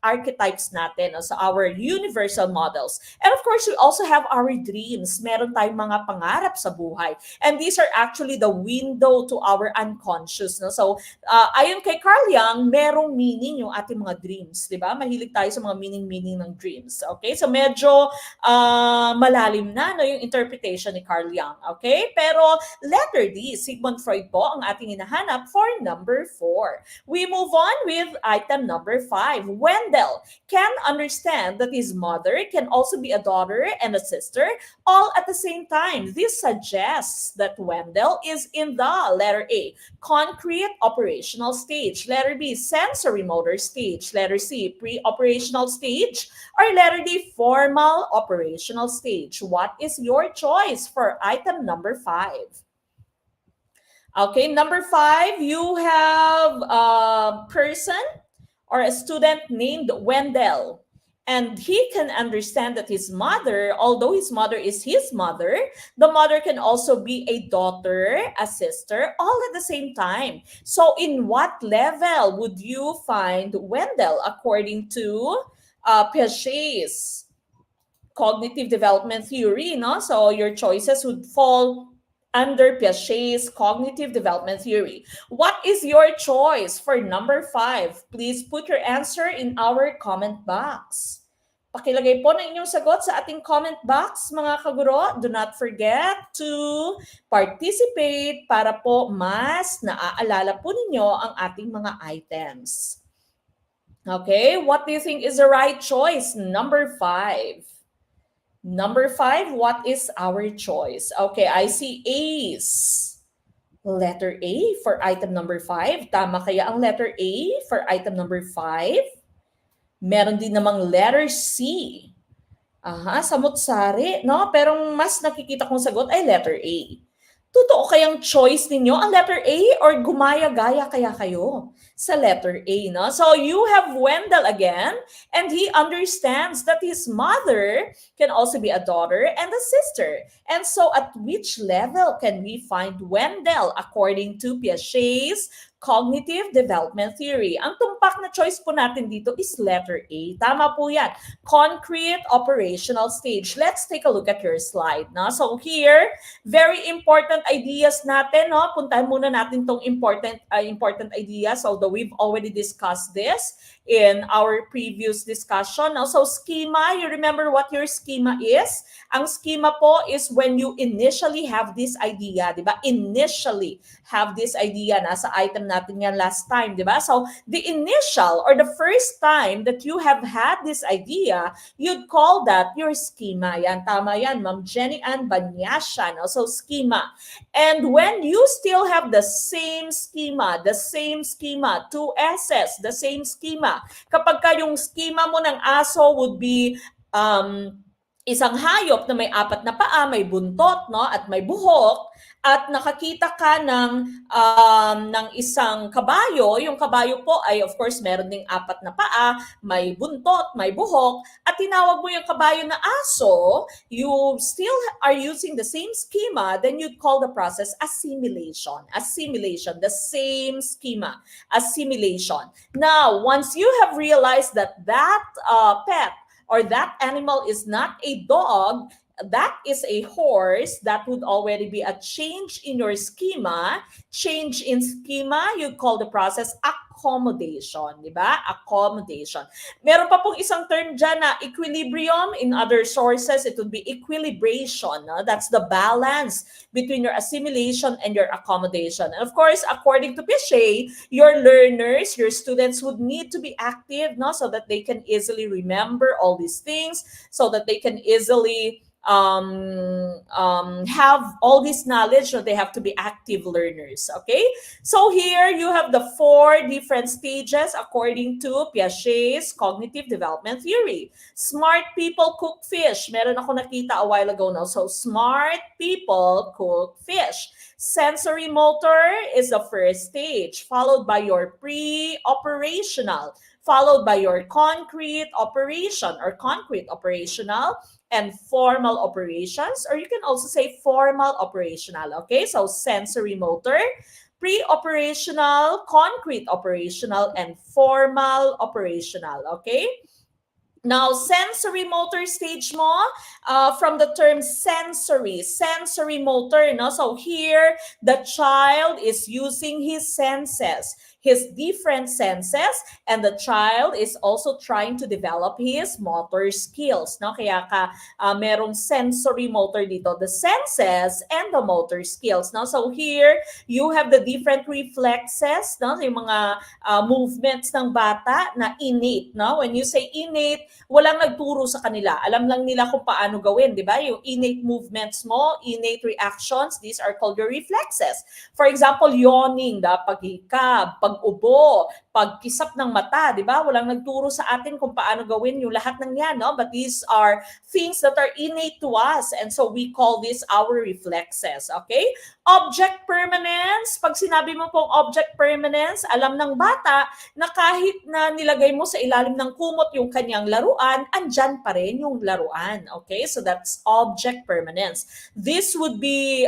archetypes natin, so our universal models. And of course, we also have our dreams. Meron tayong mga pangarap sa buhay. And these are actually the window to our unconscious. No? So, ayon kay Carl Jung, merong meaning yung ating mga dreams. Diba? Mahilig tayo sa mga meaning ng dreams. Okay? So, medyo malalim na no, yung interpretation ni Carl Jung. Okay? Pero, letter D, Sigmund Freud po ang ating hinahanap for number 4. We move on with item number 5. Wendell can understand that his mother can also be a daughter and a sister all at the same time. This suggests that Wendell is in the letter A, concrete operational stage, letter B, sensory motor stage, letter C, pre-operational stage, or letter D, formal operational stage. What is your choice for item number 5? Okay, number 5, you have a person or a student named Wendell. And he can understand that his mother, although his mother is his mother, the mother can also be a daughter, a sister, all at the same time. So in what level would you find Wendell according to Piaget's cognitive development theory? No? So your choices would fall under Piaget's cognitive development theory. What is your choice for number 5? Please put your answer in our comment box. Pakilagay po ng inyong sagot sa ating comment box, mga kaguro. Do not forget to participate para po mas naaalala po ninyo ang ating mga items. Okay, what do you think is the right choice? Number 5. Number 5, what is our choice? Okay, I see A's. Letter A for item number 5. Tama kaya ang letter A for item number 5? Meron din namang letter C. Aha, samot-sari, no? Pero mas nakikita kong sagot ay letter A. Totoo kayang choice ninyo ang letter A or gumaya-gaya kaya kayo sa letter A, no? So you have Wendell again, and he understands that his mother can also be a daughter and a sister. And so at which level can we find Wendell according to Piaget's cognitive development theory? Ang tumpak na choice po natin dito is letter A. Tama po yan. Concrete operational stage. Let's take a look at your slide. No? So here, very important ideas natin. No? Puntahan muna natin tong important ideas, although we've already discussed this in our previous discussion. No? So schema, you remember what your schema is? Ang schema po is when you initially have this idea, di ba? Initially have this idea. Nasa item natin yan last time, di ba? So the initial or the first time that you have had this idea, you'd call that your schema. Yan, tama yan, Ma'am Jenny Ann Banyasha. No? So schema. And when you still have the same schema, two S's, the same schema. Kapag ka yung schema mo ng aso would be isang hayop na may 4 na paa, may buntot, no, at may buhok, at nakakita ka ng isang kabayo. Yung kabayo po ay of course meron ding 4 na paa, may buntot, may buhok, at tinawag mo yung kabayo na aso, you still are using the same schema, then you'd call the process assimilation. Assimilation, the same schema, assimilation. Now, once you have realized that pet or that animal is not a dog, that is a horse, that would already be a change in your schema. Change in schema, you call the process accommodation, di ba? Accommodation. Meron pa pong isang term dyan na equilibrium. In other sources, it would be equilibration. No? That's the balance between your assimilation and your accommodation. And of course, according to Piaget, your learners, your students would need to be active, no? So that they can easily remember all these things, so that they can easily have all this knowledge. So they have to be active learners. Okay, so here you have the 4 different stages according to Piaget's cognitive development theory. Smart people cook fish. Meron ako nakita a while ago now. So smart people cook fish. Sensory motor is the first stage, followed by your pre-operational, followed by your concrete operation or concrete operational, and formal operations, or you can also say formal operational. Okay, so sensory motor, pre-operational, concrete operational, and formal operational. Okay. Now, sensory motor stage mo, from the term sensory motor, no? So here, the child is using his senses, his different senses, and the child is also trying to develop his motor skills, no? Kaya merong sensory motor dito, the senses and the motor skills, no? So here, you have the different reflexes, no? Yung mga movements ng bata na innate, no? When you say innate, walang nagturo sa kanila. Alam lang nila kung paano gawin, di ba? Yung innate movements mo, innate reactions, these are called your reflexes. For example, yawning, paghikab, pag-ubo, pagkisap ng mata, di ba? Walang nagturo sa atin kung paano gawin yung lahat ng yan, no? But these are things that are innate to us, and so we call this our reflexes, okay? Object permanence, pag sinabi mo pong object permanence, alam ng bata na kahit na nilagay mo sa ilalim ng kumot yung kanyang laruan, andyan pa rin yung laruan. Okay, so that's object permanence. This would be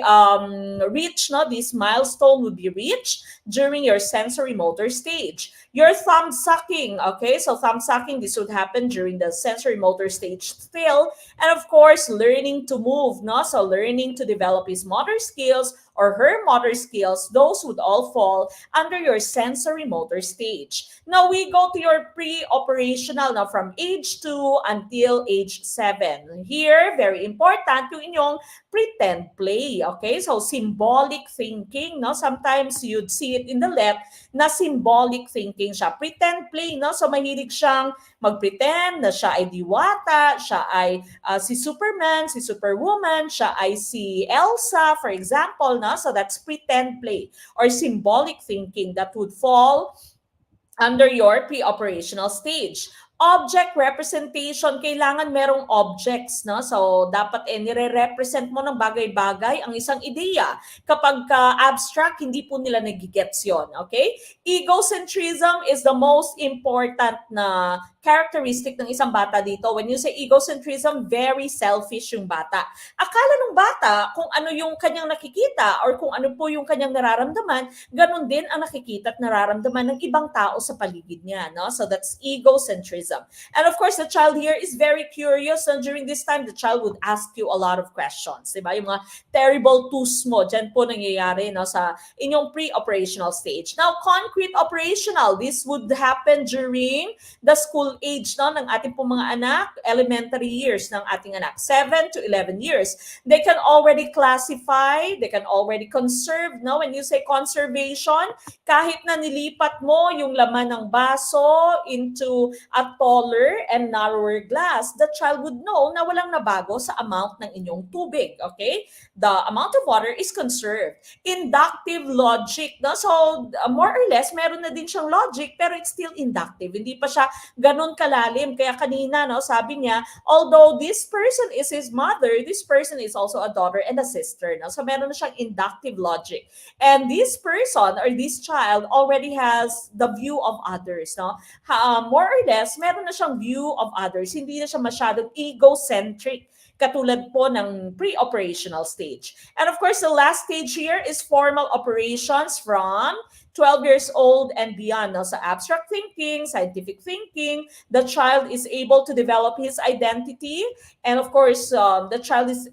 reached, no? This milestone would be reached during your sensory motor stage. Your thumb sucking, okay, so thumb sucking, this would happen during the sensory motor stage still. And of course, learning to move, no? So learning to develop his motor skills or her motor skills, those would all fall under your sensory motor stage. Now we go to your pre-operational, now from age 2 until age 7. Here, very important yung inyong pretend play. Okay? So symbolic thinking, no? Sometimes you'd see it in the left na symbolic thinking siya. Pretend play, no? So mahilig siyang mag-pretend na siya ay diwata, siya ay si Superman, si Superwoman, siya ay si Elsa, for example, no? So that's pretend play or symbolic thinking that would fall under your pre-operational stage. Object representation, kailangan merong objects, no? So, dapat nire-represent mo ng bagay-bagay ang isang ideya. Kapag abstract, hindi po nila nagigets yon, okay? Egocentrism is the most important na characteristic ng isang bata dito. When you say egocentrism, very selfish yung bata. Akala ng bata kung ano yung kanyang nakikita or kung ano po yung kanyang nararamdaman, ganun din ang nakikita at nararamdaman ng ibang tao sa paligid niya, no? So that's egocentrism. And of course, the child here is very curious, and during this time, the child would ask you a lot of questions, diba? Yung mga terrible twos mo, dyan po nangyayari, no, sa inyong pre-operational stage. Now, concrete operational, this would happen during the school age, no, ng ating pong mga anak, elementary years ng ating anak, 7 to 11 years. They can already classify, they can already conserve, no? When you say conservation, kahit na nilipat mo yung laman ng baso into a taller and narrower glass, the child would know na walang nabago sa amount ng inyong tubig, okay? The amount of water is conserved. Inductive logic, no? So, more or less, meron na din siyang logic, pero it's still inductive. Hindi pa siya ganun kalalim. Kaya kanina, no, sabi niya, although this person is his mother, this person is also a daughter and a sister, no? So, meron na siyang inductive logic. And this person or this child already has the view of others, no? More or less, meron na siyang view of others. Hindi na siya masyadong egocentric, katulad po ng pre-operational stage. And of course, the last stage here is formal operations from 12 years old and beyond. Now, sa abstract thinking, scientific thinking, the child is able to develop his identity. And of course, the child is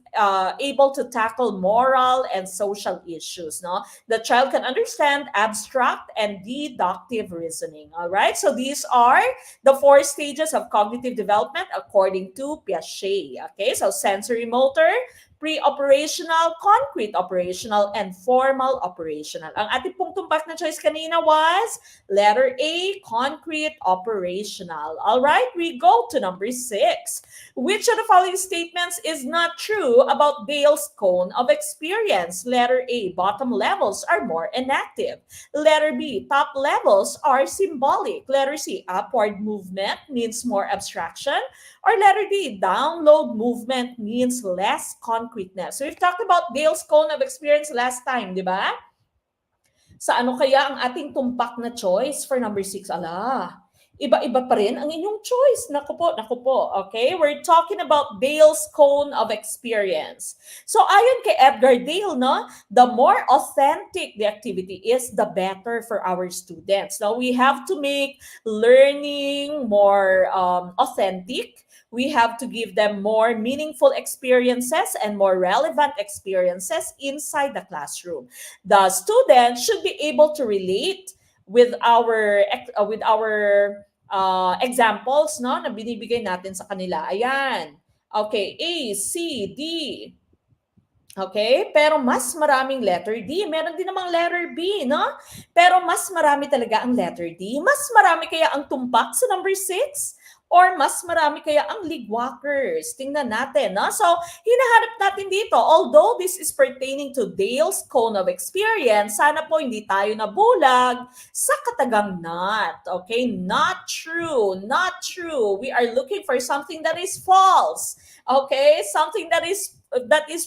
able to tackle moral and social issues. No? The child can understand abstract and deductive reasoning. All right? So these are the 4 stages of cognitive development according to Piaget. Okay? So sensory motor, pre-operational, concrete operational, and formal operational. Ang ating pong tumpak na choice kanina was letter A, concrete operational. All right, we go to number 6. Which of the following statements is not true about Dale's cone of experience? Letter A, bottom levels are more inactive. Letter B, top levels are symbolic. Letter C, upward movement means more abstraction. Or letter D, download movement means less concreteness. So we've talked about Dale's cone of experience last time, di ba? Sa ano kaya ang ating tumpak na choice for number 6? Ala, iba-iba pa rin ang inyong choice. Naku po. Okay? We're talking about Dale's cone of experience. So ayon kay Edgar Dale, no, the more authentic the activity is, the better for our students. Now, we have to make learning more authentic. We have to give them more meaningful experiences and more relevant experiences inside the classroom. The student should be able to relate with our examples, no, na binibigay natin sa kanila. Ayan. Okay, A, C, D. Okay? Pero mas maraming letter D. Meron din namang letter B, no? Pero mas marami talaga ang letter D. Mas marami kaya ang tumpak sa number 6? Or mas marami kaya ang ligwalkers? Tingnan natin, no? So, hinahanap natin dito, although this is pertaining to Dale's cone of experience, sana po hindi tayo nabulag sa katagang not. Okay? Not true. Not true. We are looking for something that is false. Okay? Something that is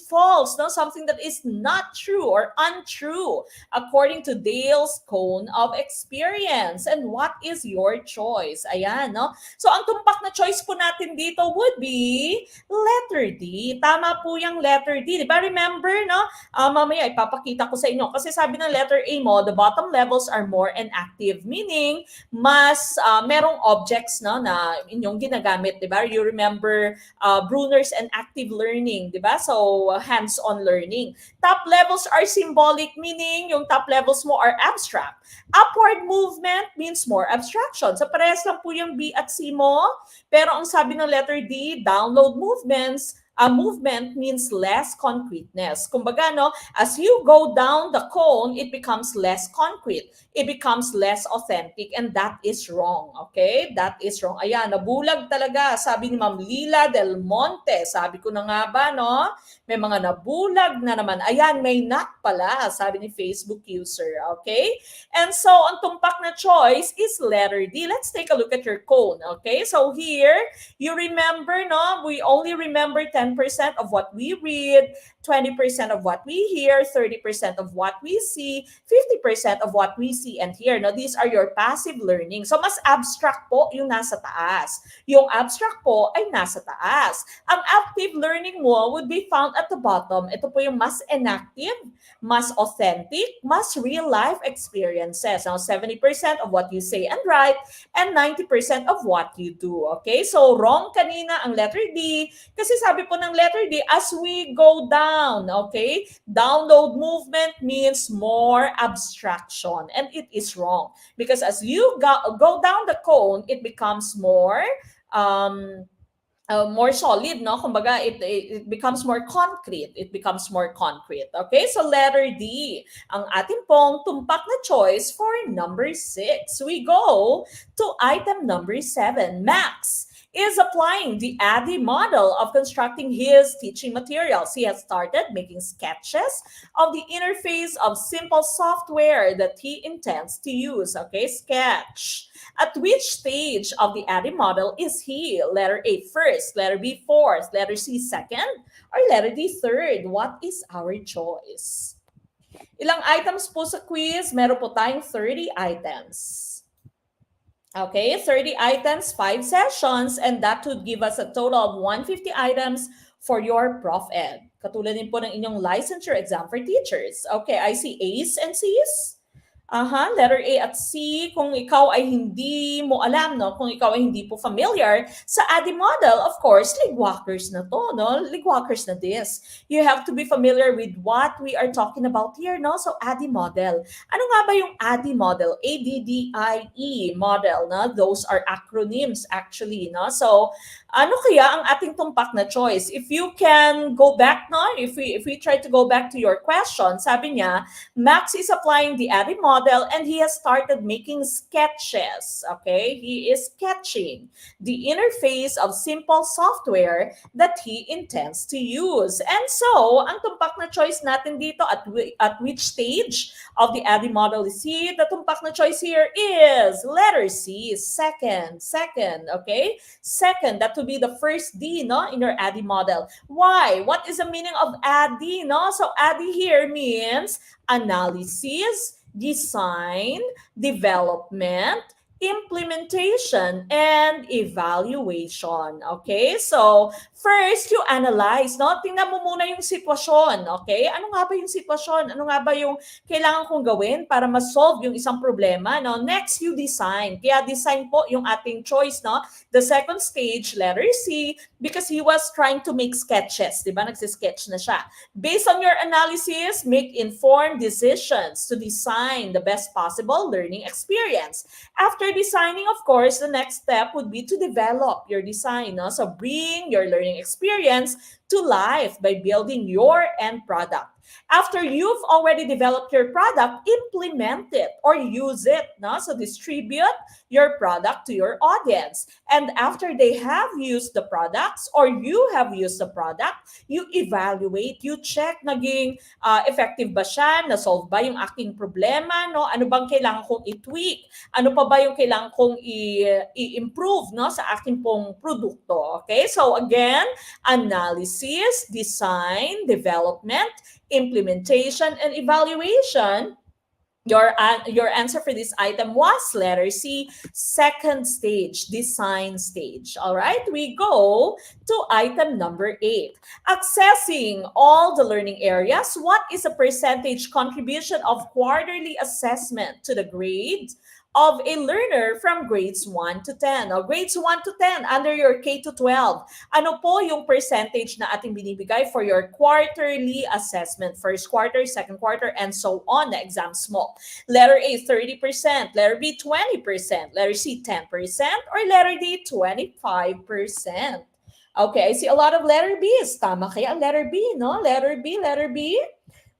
false, no? Something that is not true or untrue according to Dale's cone of experience. And what is your choice? Ayan, no? So, ang tumpak na choice po natin dito would be letter D. Tama po yung letter D. Diba? Remember, no? Mamaya ipapakita ko sa inyo. Kasi sabi ng letter A mo, the bottom levels are more inactive. Meaning, mas merong objects, no, na inyong ginagamit. Diba? You remember Brunner's and active learning. Diba? So, hands-on learning. Top levels are symbolic, meaning yung top levels mo are abstract. Upward movement means more abstraction. So, parehas lang po yung B at C mo. Pero ang sabi ng letter D, download movements, movement means less concreteness. Kumbaga, no, as you go down the cone, it becomes less concrete. It becomes less authentic, and that is wrong. Okay? That is wrong. Ayan, nabulag talaga. Sabi ni Ma'am Lila Del Monte. Sabi ko na nga ba, no? May mga nabulag na naman. Ayan, may knock pala, sabi ni Facebook user. Okay? And so, ang tumpak na choice is letter D. Let's take a look at your cone. Okay? So here, you remember, no? We only remember 10% of what we read, 20% of what we hear, 30% of what we see, 50% of what we see and hear. No, these are your passive learning. So, mas abstract po yung nasa taas. Yung abstract po ay nasa taas. Ang active learning mo would be found at the bottom. Ito po yung mas inactive, mas authentic, mas real-life experiences. Now, 70% of what you say and write and 90% of what you do. Okay? So, wrong kanina ang letter D kasi sabi po ng letter D, as we go down, okay? Download movement means more abstraction, and it is wrong because as you go down the cone, it becomes more more solid, no? Kumbaga, it becomes more concrete. It becomes more concrete. Okay? So, letter D, ang ating pong tumpak na choice for number 6. We go to item number 7. Max is applying the ADDIE model of constructing his teaching materials. He has started making sketches of the interface of simple software that he intends to use. Okay, sketch. At which stage of the ADDIE model is he? Letter A first, letter B fourth, letter C second, or letter D third? What is our choice? Ilang items po sa quiz? Meron po tayong 30 items. Okay, 30 items, 5 sessions, and that would give us a total of 150 items for your Prof Ed. Katulad din po ng inyong licensure exam for teachers. Okay, I see A's and C's. Letter A at C, kung ikaw ay hindi mo alam, no? Kung ikaw ay hindi po familiar sa ADDIE model, of course, ligwalkers na to, no? Ligwalkers na this. You have to be familiar with what we are talking about here, no? So, ADDIE model. Ano nga ba yung ADDIE model? ADDIE model, no? Those are acronyms actually, no? So, ano kaya ang ating tumpak na choice? If you can go back, no? If we try to go back to your question, sabi niya, Max is applying the ADDIE model and he has started making sketches. Okay, he is sketching the interface of simple software that he intends to use. And so, ang tumpak na choice natin dito at which stage of the ADDIE model is he? The tumpak na choice here is letter C, second. Okay, second, that would be the first D, no, in your ADDIE model. Why? What is the meaning of ADDIE, no? So ADDIE here means analysis, design, development, implementation, and evaluation. Okay? So, first, you analyze, no? Tingnan mo muna yung sitwasyon, okay? Ano nga ba yung sitwasyon? Ano nga ba yung kailangan kong gawin para ma-solve yung isang problema, no? Next, you design. Kaya design po yung ating choice, no? The second stage, letter C, because he was trying to make sketches, di ba? Nagsisketch na siya. Based on your analysis, make informed decisions to design the best possible learning experience. After designing, of course, the next step would be to develop your design. No? So bring your learning experience to life by building your end product. After you've already developed your product, implement it or use it. No? So distribute your product to your audience. And after they have used the products or you have used the product, you evaluate, you check naging effective ba siya, na-solve ba yung aking problema, no? Ano bang kailangan kong i-tweak? Ano pa ba yung kailangan kong i-improve, no, sa aking pong produkto? Okay? So again, analysis, design, development, implementation, and evaluation. Your answer for this item was letter C, second stage, design stage. All right, we go to item number 8. Accessing all the learning areas, what is a percentage contribution of quarterly assessment to the grades of a learner from grades 1 to 10. O, grades 1 to 10, under your K to 12. Ano po yung percentage na ating binibigay for your quarterly assessment? First quarter, second quarter, and so on na exams mo. Letter A, 30%. Letter B, 20%. Letter C, 10%. Or letter D, 25%. Okay, I see a lot of letter B's. Tama kaya ang letter B, no? Letter B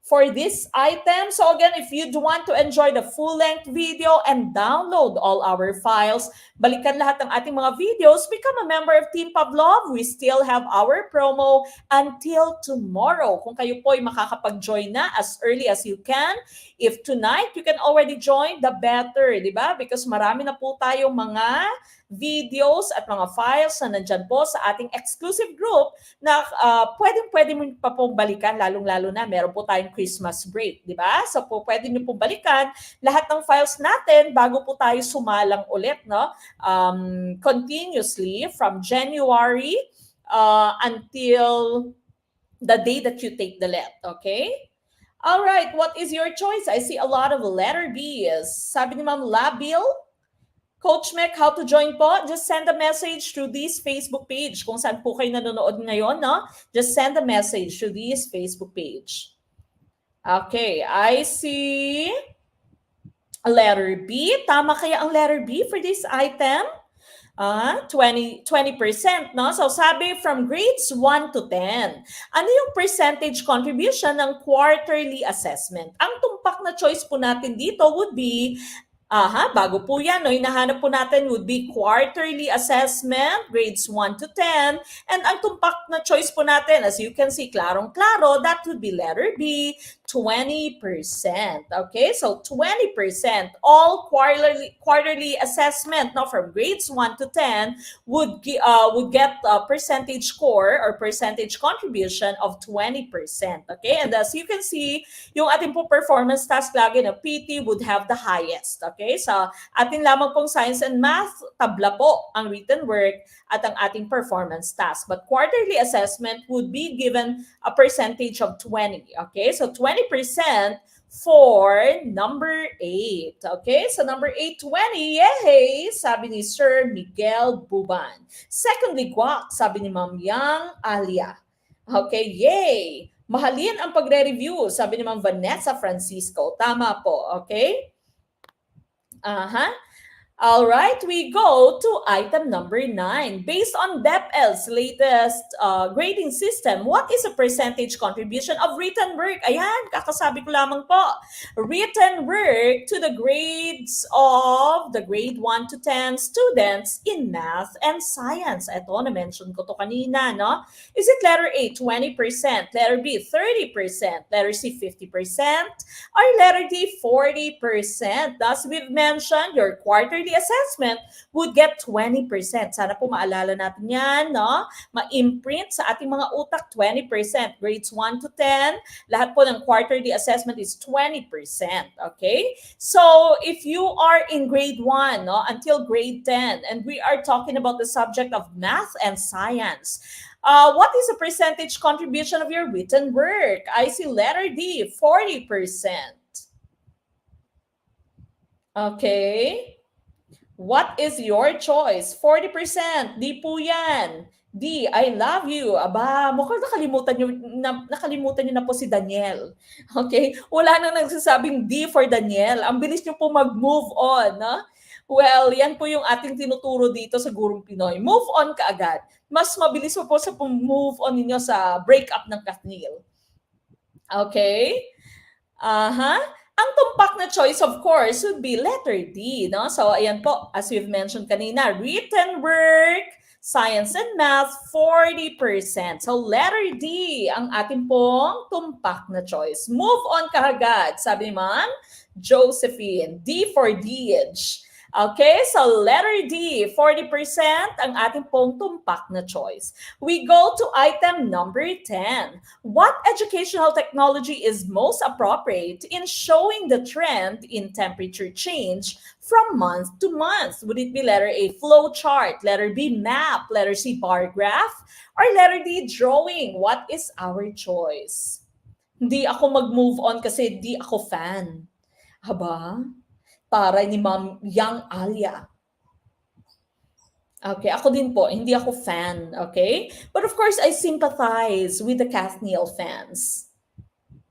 for this item. So again, if you want to enjoy the full-length video and download all our files, balikan lahat ng ating mga videos, become a member of Team Pavlov. We still have our promo until tomorrow. Kung kayo po ay makakapag-join na as early as you can, if tonight you can already join, the better, di ba? Because marami na po tayong mga videos at mga files na nandyan po sa ating exclusive group na pwede mo pa pong balikan, lalong-lalo na meron po tayong Christmas break, di ba? So po pwede nyo po balikan lahat ng files natin bago po tayo sumalang ulit, no? Continuously from January until the day that you take the LET, okay? All right, what is your choice? I see a lot of letter B's. Sabi ni Ma'am Labil, Coach Mek, how to join po? Just send a message through this Facebook page. Kung saan po kayo nanonood ngayon, no? Just send a message to this Facebook page. Okay, I see a letter B. Tama kaya ang letter B for this item? 20%, no? So sabi from grades 1 to 10. Ano yung percentage contribution ng quarterly assessment? Ang tumpak na choice po natin dito would be bago po yan, no, hinahanap po natin would be quarterly assessment, grades 1 to 10. And ang tumpak na choice po natin, as you can see, klarong-klaro, that would be letter B, 20%. Okay, so 20%, all quarterly assessment, no, from grades 1 to 10 would get a percentage score or percentage contribution of 20%. Okay, and as you can see, yung ating po performance task lagi na PT would have the highest. Okay, so ating lamang pong science and math, tabla po ang written work at ang ating performance task. But quarterly assessment would be given a percentage of 20. Okay, so 20% for number 8. Okay, so number 8, 20. Yay! Sabi ni Sir Miguel Buban. Secondly, guwak, sabi ni Ma'am Yang Alia. Okay, yay! Mahalin ang pagre-review, sabi ni Ma'am Vanessa Francisco. Tama po, okay? All right, we go to item number 9. Based on DepEd's latest grading system, what is the percentage contribution of written work? Ayan, kakasabi ko lamang po. Written work to the grades of the grade 1 to 10 students in math and science. Ito, na-mention ko to kanina, no? Is it letter A, 20%, letter B, 30%, letter C, 50%, or letter D, 40%? Thus, we've mentioned your quarterly assessment would get 20%. Sana po maalala natin yan, no? Ma-imprint sa ating mga utak, 20%. Grades 1 to 10, lahat po ng quarterly assessment is 20%. Okay? So, if you are in grade 1, no, until grade 10, and we are talking about the subject of math and science, what is the percentage contribution of your written work? I see letter D, 40%. Okay? What is your choice? 40%. Di po yan. D, I love you. Aba, mukhang nakalimutan nyo na po si Daniel. Okay? Wala nang nagsasabing D for Daniel. Ang bilis nyo po mag-move on. No? Well, yan po yung ating tinuturo dito sa Gurong Pinoy. Move on ka agad. Mas mabilis po sa move on ninyo sa breakup ng Katnil. Okay? Ang tumpak na choice, of course, would be letter D, no? So, ayan po, as we've mentioned kanina, written work, science and math, 40%. So, letter D ang ating pong tumpak na choice. Move on kahagad, sabi ni Ma'am Josephine. D for DH. Okay, so letter D, 40% ang ating pong tumpak na choice. We go to item number 10. What educational technology is most appropriate in showing the trend in temperature change from month to month? Would it be letter A, flow chart, letter B, map, letter C, bar graph, or letter D, drawing? What is our choice? Hindi ako mag-move on kasi di ako fan. Haba? Para ni Ma'am Yang Alia. Okay, ako din po, hindi ako fan, okay? But of course, I sympathize with the Kathniel fans.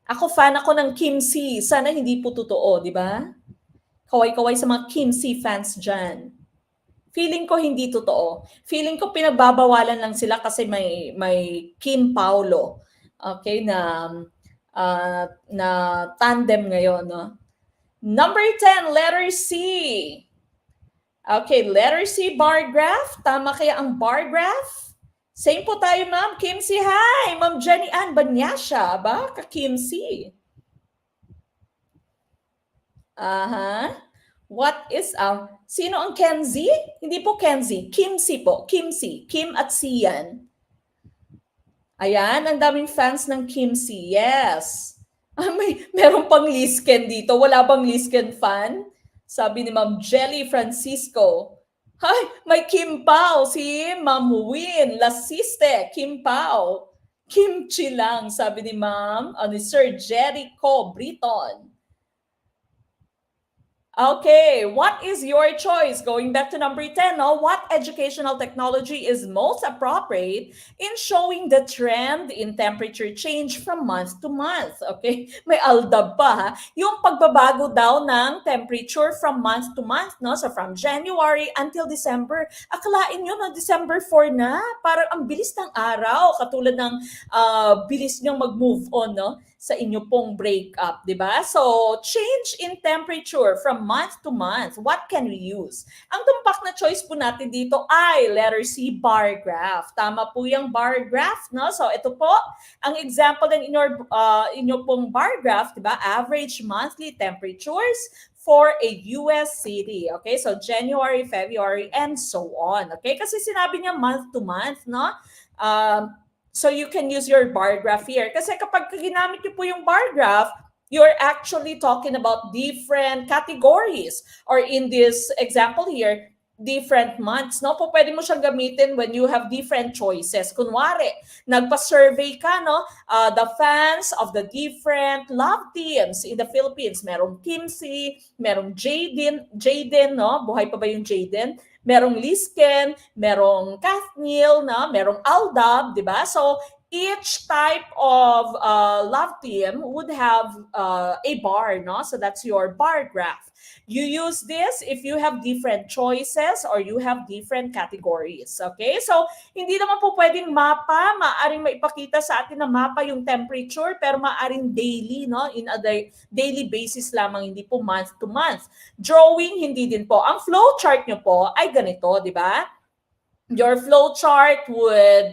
Ako fan ako ng Kim C. Sana hindi po totoo, di ba? Kaway-kaway sa mga Kim C fans dyan. Feeling ko hindi totoo. Feeling ko pinagbabawalan lang sila kasi may Kim Paulo. Okay, na tandem ngayon, no? Number 10, letter C. Okay, letter C, bar graph. Tama kaya ang bar graph? Same po tayo, Ma'am Kim C. Hi! Ma'am Jenny Ann Banyasha. Ba? Ka-Kim C. Aha. What is sino ang Kenzie? Hindi po Kenzie. Kim C po. Kim C. Kim at C yan. Ayan, ang daming fans ng Kim C. Yes. Meron pang Lisken dito. Wala bang Lisken fan? Sabi ni Ma'am Jelly Francisco. Hi, may Kim Pao. Si Ma'am Win Lasiste. Kim Pao. Kimchi lang, sabi ni Ma'am. Ni Sir Jericho Briton. Okay, what is your choice? Going back to number 10, no? What educational technology is most appropriate in showing the trend in temperature change from month to month? Okay, may aldab pa ha. Yung pagbabago daw ng temperature from month to month, no? So from January until December. Akalain nyo na December 4 na. Parang ang bilis ng araw. Katulad ng bilis nyo mag-move on, no? Sa inyo pong breakup, di ba? So, change in temperature from month to month. What can we use? Ang tumpak na choice po natin dito ay letter C, bar graph. Tama po yung bar graph, no? So, ito po, ang example ng inyo pong bar graph, di ba? Average monthly temperatures for a US city. Okay? So, January, February, and so on. Okay? Kasi sinabi niya month to month, no? So you can use your bar graph here. Kasi kapag ginamit niyo po yung bar graph, you're actually talking about different categories. Or in this example here, different months. No? Po, pwede mo siyang gamitin when you have different choices. Kunwari, nagpa-survey ka, no? The fans of the different love teams in the Philippines. Merong Kimsey, merong Jaden, no? Buhay pa ba yung Jaden? Merong Lisken, merong Kathniel, no? Merong Aldab, di ba? So, each type of love team would have a bar, no? So that's your bar graph. You use this if you have different choices or you have different categories, okay? So, hindi naman po pwedeng mapa, maaring maipakita sa atin na mapa yung temperature, pero maaring daily, no? In a daily basis lamang, hindi po month to month. Drawing, hindi din po. Ang flow chart nyo po ay ganito, di ba? Your flow chart would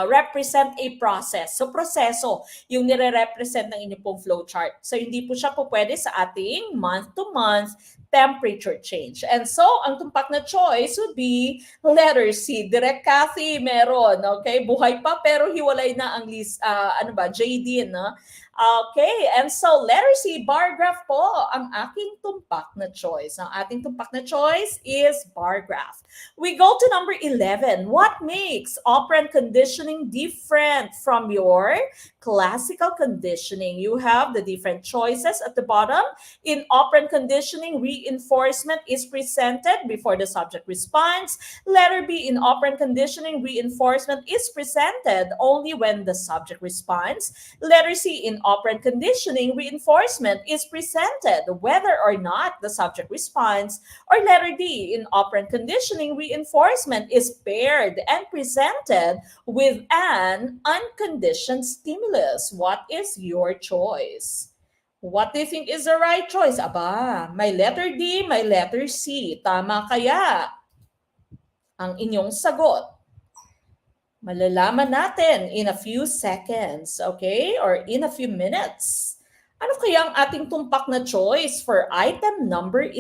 represent a process. So, proseso yung nire-represent ng inyong pong flow chart. So, hindi po siya po pwede sa ating month-to-month temperature change. And so, ang tumpak na choice would be letter C. Direct Cathy, meron. Okay? Buhay pa, pero hiwalay na ang JD, no? Okay, and so letter C, bar graph po, ang aking tumpak na choice. Ang ating tumpak na choice is bar graph. We go to number 11. What makes operant conditioning different from your classical conditioning? You have the different choices at the bottom. In operant conditioning, reinforcement is presented before the subject responds. Letter B, in operant conditioning, reinforcement is presented only when the subject responds. Letter C, in operant conditioning, reinforcement is presented whether or not the subject responds. Or letter D, in operant conditioning, reinforcement is paired and presented with an unconditioned stimulus. What is your choice? What do you think is the right choice? Aba, may letter D, may letter C. Tama kaya ang inyong sagot? Malalaman natin in a few seconds, okay? Or in a few minutes. Ano kaya ang ating tumpak na choice for item number 11?